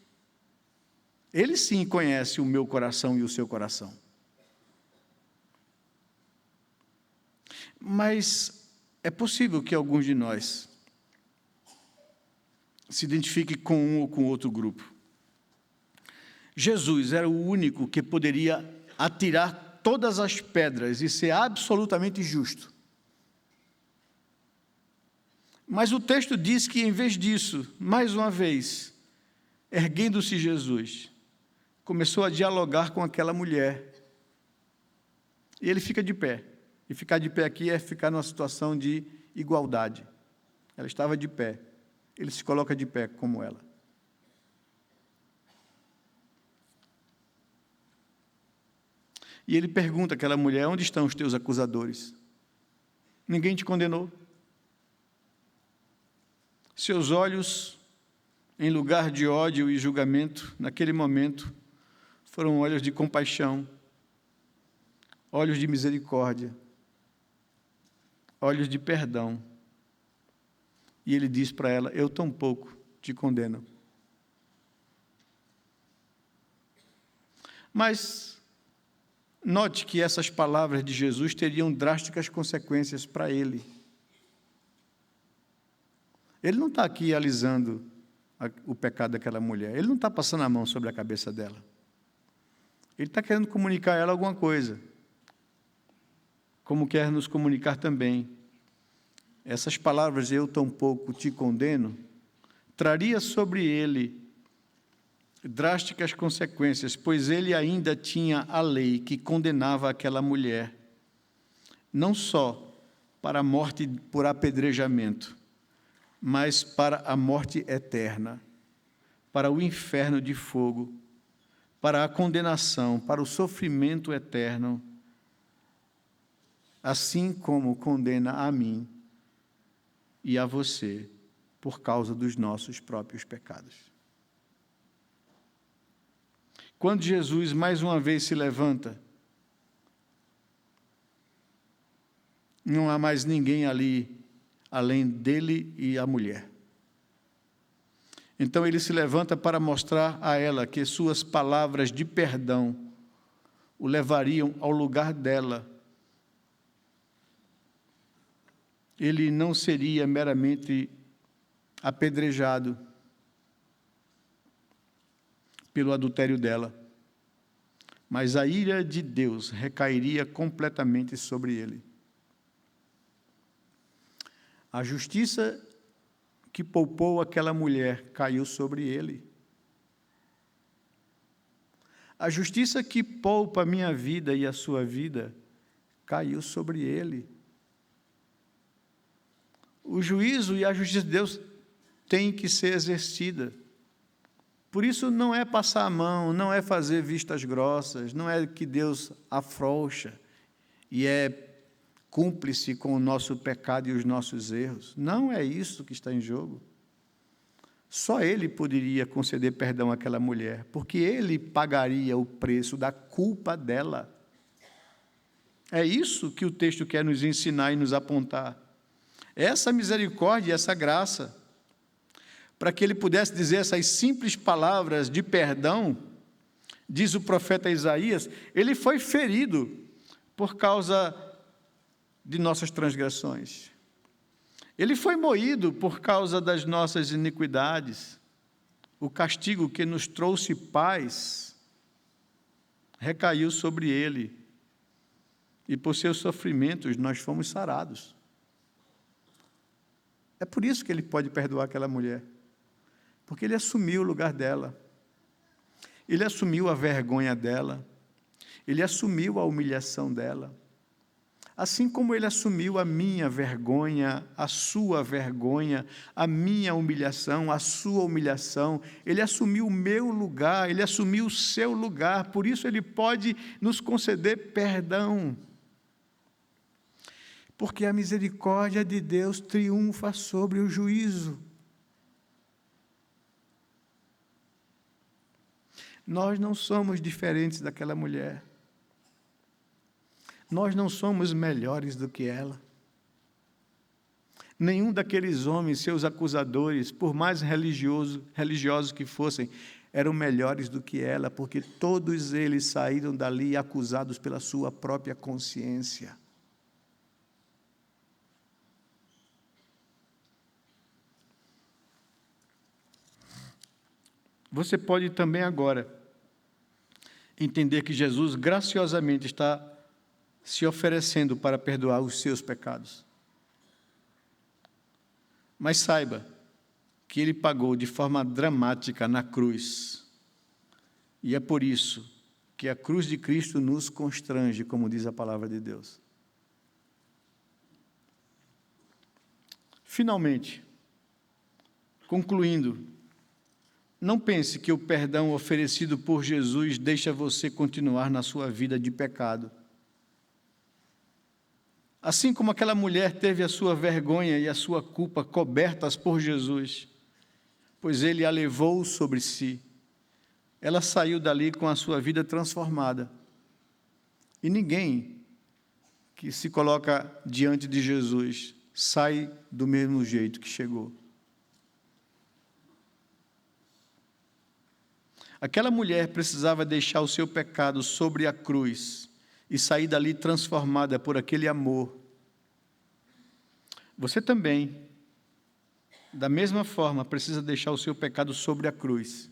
Ele sim conhece o meu coração e o seu coração. Mas é possível que alguns de nós se identifiquem com um ou com outro grupo. Jesus era o único que poderia atirar todas as pedras e ser absolutamente justo. Mas o texto diz que, em vez disso, mais uma vez, erguendo-se Jesus, começou a dialogar com aquela mulher. E ele fica de pé. E ficar de pé aqui é ficar numa situação de igualdade. Ela estava de pé. Ele se coloca de pé como ela. E ele pergunta àquela mulher: onde estão os teus acusadores? Ninguém te condenou? Seus olhos, em lugar de ódio e julgamento, naquele momento, foram olhos de compaixão, olhos de misericórdia, olhos de perdão. E ele diz para ela: eu tampouco te condeno. Mas note que essas palavras de Jesus teriam drásticas consequências para ele. Ele não está aqui alisando o pecado daquela mulher. Ele não está passando a mão sobre a cabeça dela. Ele está querendo comunicar a ela alguma coisa, como quer nos comunicar também. Essas palavras, eu tampouco te condeno, traria sobre ele drásticas consequências, pois ele ainda tinha a lei que condenava aquela mulher, não só para a morte por apedrejamento, mas para a morte eterna, para o inferno de fogo, para a condenação, para o sofrimento eterno, assim como condena a mim e a você, por causa dos nossos próprios pecados. Quando Jesus mais uma vez se levanta, não há mais ninguém ali, além dele e a mulher. Então ele se levanta para mostrar a ela que suas palavras de perdão o levariam ao lugar dela. Ele não seria meramente apedrejado pelo adultério dela, mas a ira de Deus recairia completamente sobre ele. A justiça que poupou aquela mulher caiu sobre ele. A justiça que poupa a minha vida e a sua vida caiu sobre ele. O juízo e a justiça de Deus têm que ser exercida. Por isso não é passar a mão, não é fazer vistas grossas, não é que Deus afrouxa e é cúmplice com o nosso pecado e os nossos erros. Não é isso que está em jogo. Só Ele poderia conceder perdão àquela mulher, porque Ele pagaria o preço da culpa dela. É isso que o texto quer nos ensinar e nos apontar. Essa misericórdia e essa graça, para que ele pudesse dizer essas simples palavras de perdão, diz o profeta Isaías, ele foi ferido por causa de nossas transgressões. Ele foi moído por causa das nossas iniquidades. O castigo que nos trouxe paz recaiu sobre ele, e por seus sofrimentos nós fomos sarados. É por isso que ele pode perdoar aquela mulher, porque ele assumiu o lugar dela, ele assumiu a vergonha dela, ele assumiu a humilhação dela, assim como ele assumiu a minha vergonha, a sua vergonha, a minha humilhação, a sua humilhação. Ele assumiu o meu lugar, ele assumiu o seu lugar, por isso ele pode nos conceder perdão. Porque a misericórdia de Deus triunfa sobre o juízo. Nós não somos diferentes daquela mulher. Nós não somos melhores do que ela. Nenhum daqueles homens, seus acusadores, por mais religiosos que fossem, eram melhores do que ela, porque todos eles saíram dali acusados pela sua própria consciência. Você pode também agora entender que Jesus graciosamente está se oferecendo para perdoar os seus pecados. Mas saiba que Ele pagou de forma dramática na cruz. E é por isso que a cruz de Cristo nos constrange, como diz a palavra de Deus. Finalmente, concluindo, não pense que o perdão oferecido por Jesus deixa você continuar na sua vida de pecado. Assim como aquela mulher teve a sua vergonha e a sua culpa cobertas por Jesus, pois ele a levou sobre si, ela saiu dali com a sua vida transformada. E ninguém que se coloca diante de Jesus sai do mesmo jeito que chegou. Aquela mulher precisava deixar o seu pecado sobre a cruz e sair dali transformada por aquele amor. Você também, da mesma forma, precisa deixar o seu pecado sobre a cruz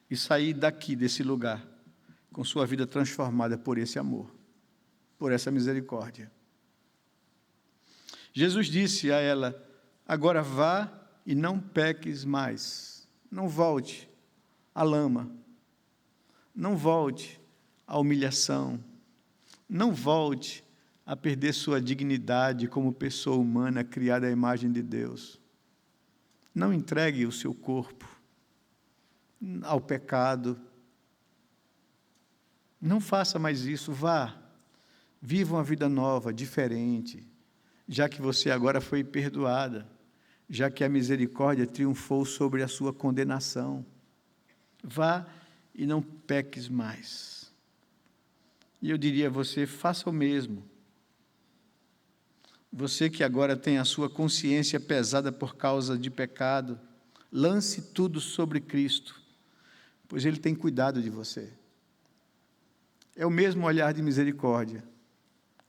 e sair daqui, desse lugar, com sua vida transformada por esse amor, por essa misericórdia. Jesus disse a ela: agora vá e não peques mais, não volte à lama, não volte à humilhação, não volte a perder sua dignidade como pessoa humana criada à imagem de Deus. Não entregue o seu corpo ao pecado. Não faça mais isso, vá, viva uma vida nova, diferente, já que você agora foi perdoada, já que a misericórdia triunfou sobre a sua condenação. Vá e não peques mais. E eu diria a você, faça o mesmo. Você que agora tem a sua consciência pesada por causa de pecado, lance tudo sobre Cristo, pois Ele tem cuidado de você. É o mesmo olhar de misericórdia,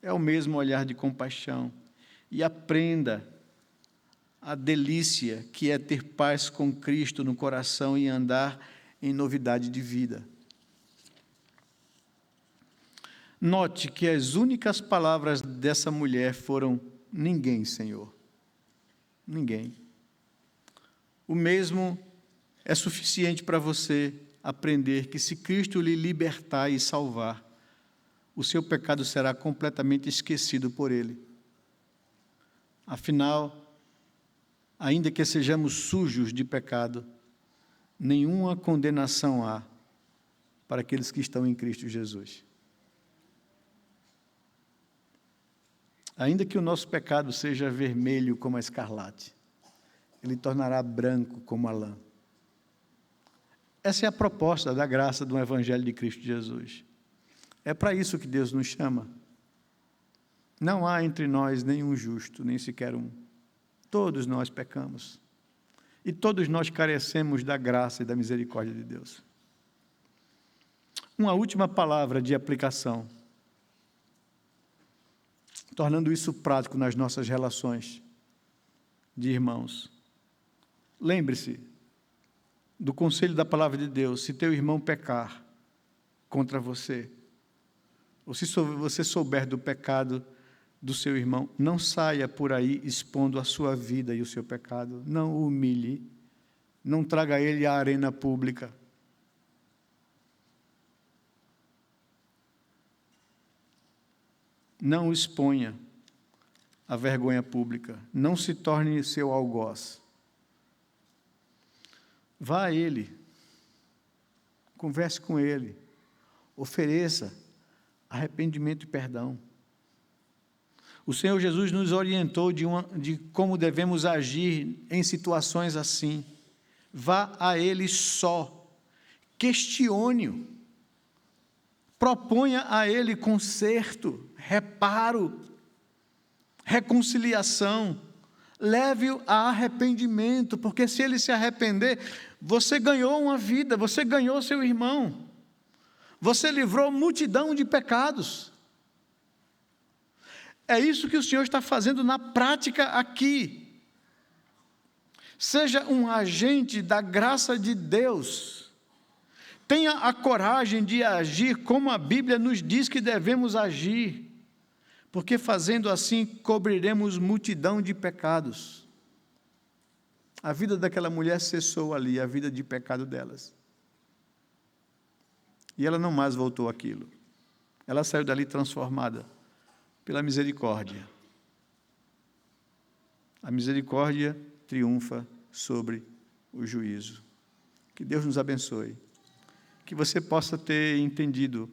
é o mesmo olhar de compaixão. E aprenda a delícia que é ter paz com Cristo no coração e andar em novidade de vida. Note que as únicas palavras dessa mulher foram: ninguém, Senhor. Ninguém. O mesmo é suficiente para você aprender que se Cristo lhe libertar e salvar, o seu pecado será completamente esquecido por Ele. Afinal, ainda que sejamos sujos de pecado, nenhuma condenação há para aqueles que estão em Cristo Jesus. Ainda que o nosso pecado seja vermelho como a escarlate, ele tornará branco como a lã. Essa é a proposta da graça do Evangelho de Cristo Jesus. É para isso que Deus nos chama. Não há entre nós nenhum justo, nem sequer um. Todos nós pecamos. E todos nós carecemos da graça e da misericórdia de Deus. Uma última palavra de aplicação, tornando isso prático nas nossas relações de irmãos. Lembre-se do conselho da palavra de Deus: se teu irmão pecar contra você, ou se você souber do pecado do seu irmão, não saia por aí expondo a sua vida e o seu pecado, não o humilhe, não traga ele à arena pública. Não o exponha à vergonha pública, não se torne seu algoz. Vá a ele, converse com ele, ofereça arrependimento e perdão. O Senhor Jesus nos orientou de como devemos agir em situações assim. Vá a Ele só, questione-o, proponha a Ele conserto, reparo, reconciliação, leve-o a arrependimento, porque se ele se arrepender, você ganhou uma vida, você ganhou seu irmão, você livrou multidão de pecados. É isso que o Senhor está fazendo na prática aqui. Seja um agente da graça de Deus. Tenha a coragem de agir como a Bíblia nos diz que devemos agir, porque fazendo assim cobriremos multidão de pecados. A vida daquela mulher cessou ali, a vida de pecado delas. E ela não mais voltou àquilo. Ela saiu dali transformada pela misericórdia. A misericórdia triunfa sobre o juízo. Que Deus nos abençoe. Que você possa ter entendido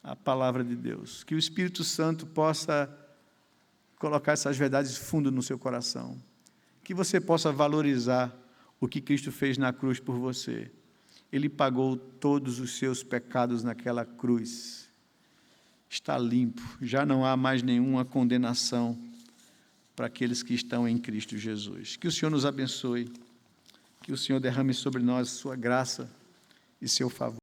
a palavra de Deus. Que o Espírito Santo possa colocar essas verdades fundo no seu coração. Que você possa valorizar o que Cristo fez na cruz por você. Ele pagou todos os seus pecados naquela cruz. Está limpo, já não há mais nenhuma condenação para aqueles que estão em Cristo Jesus. Que o Senhor nos abençoe, que o Senhor derrame sobre nós sua graça e seu favor.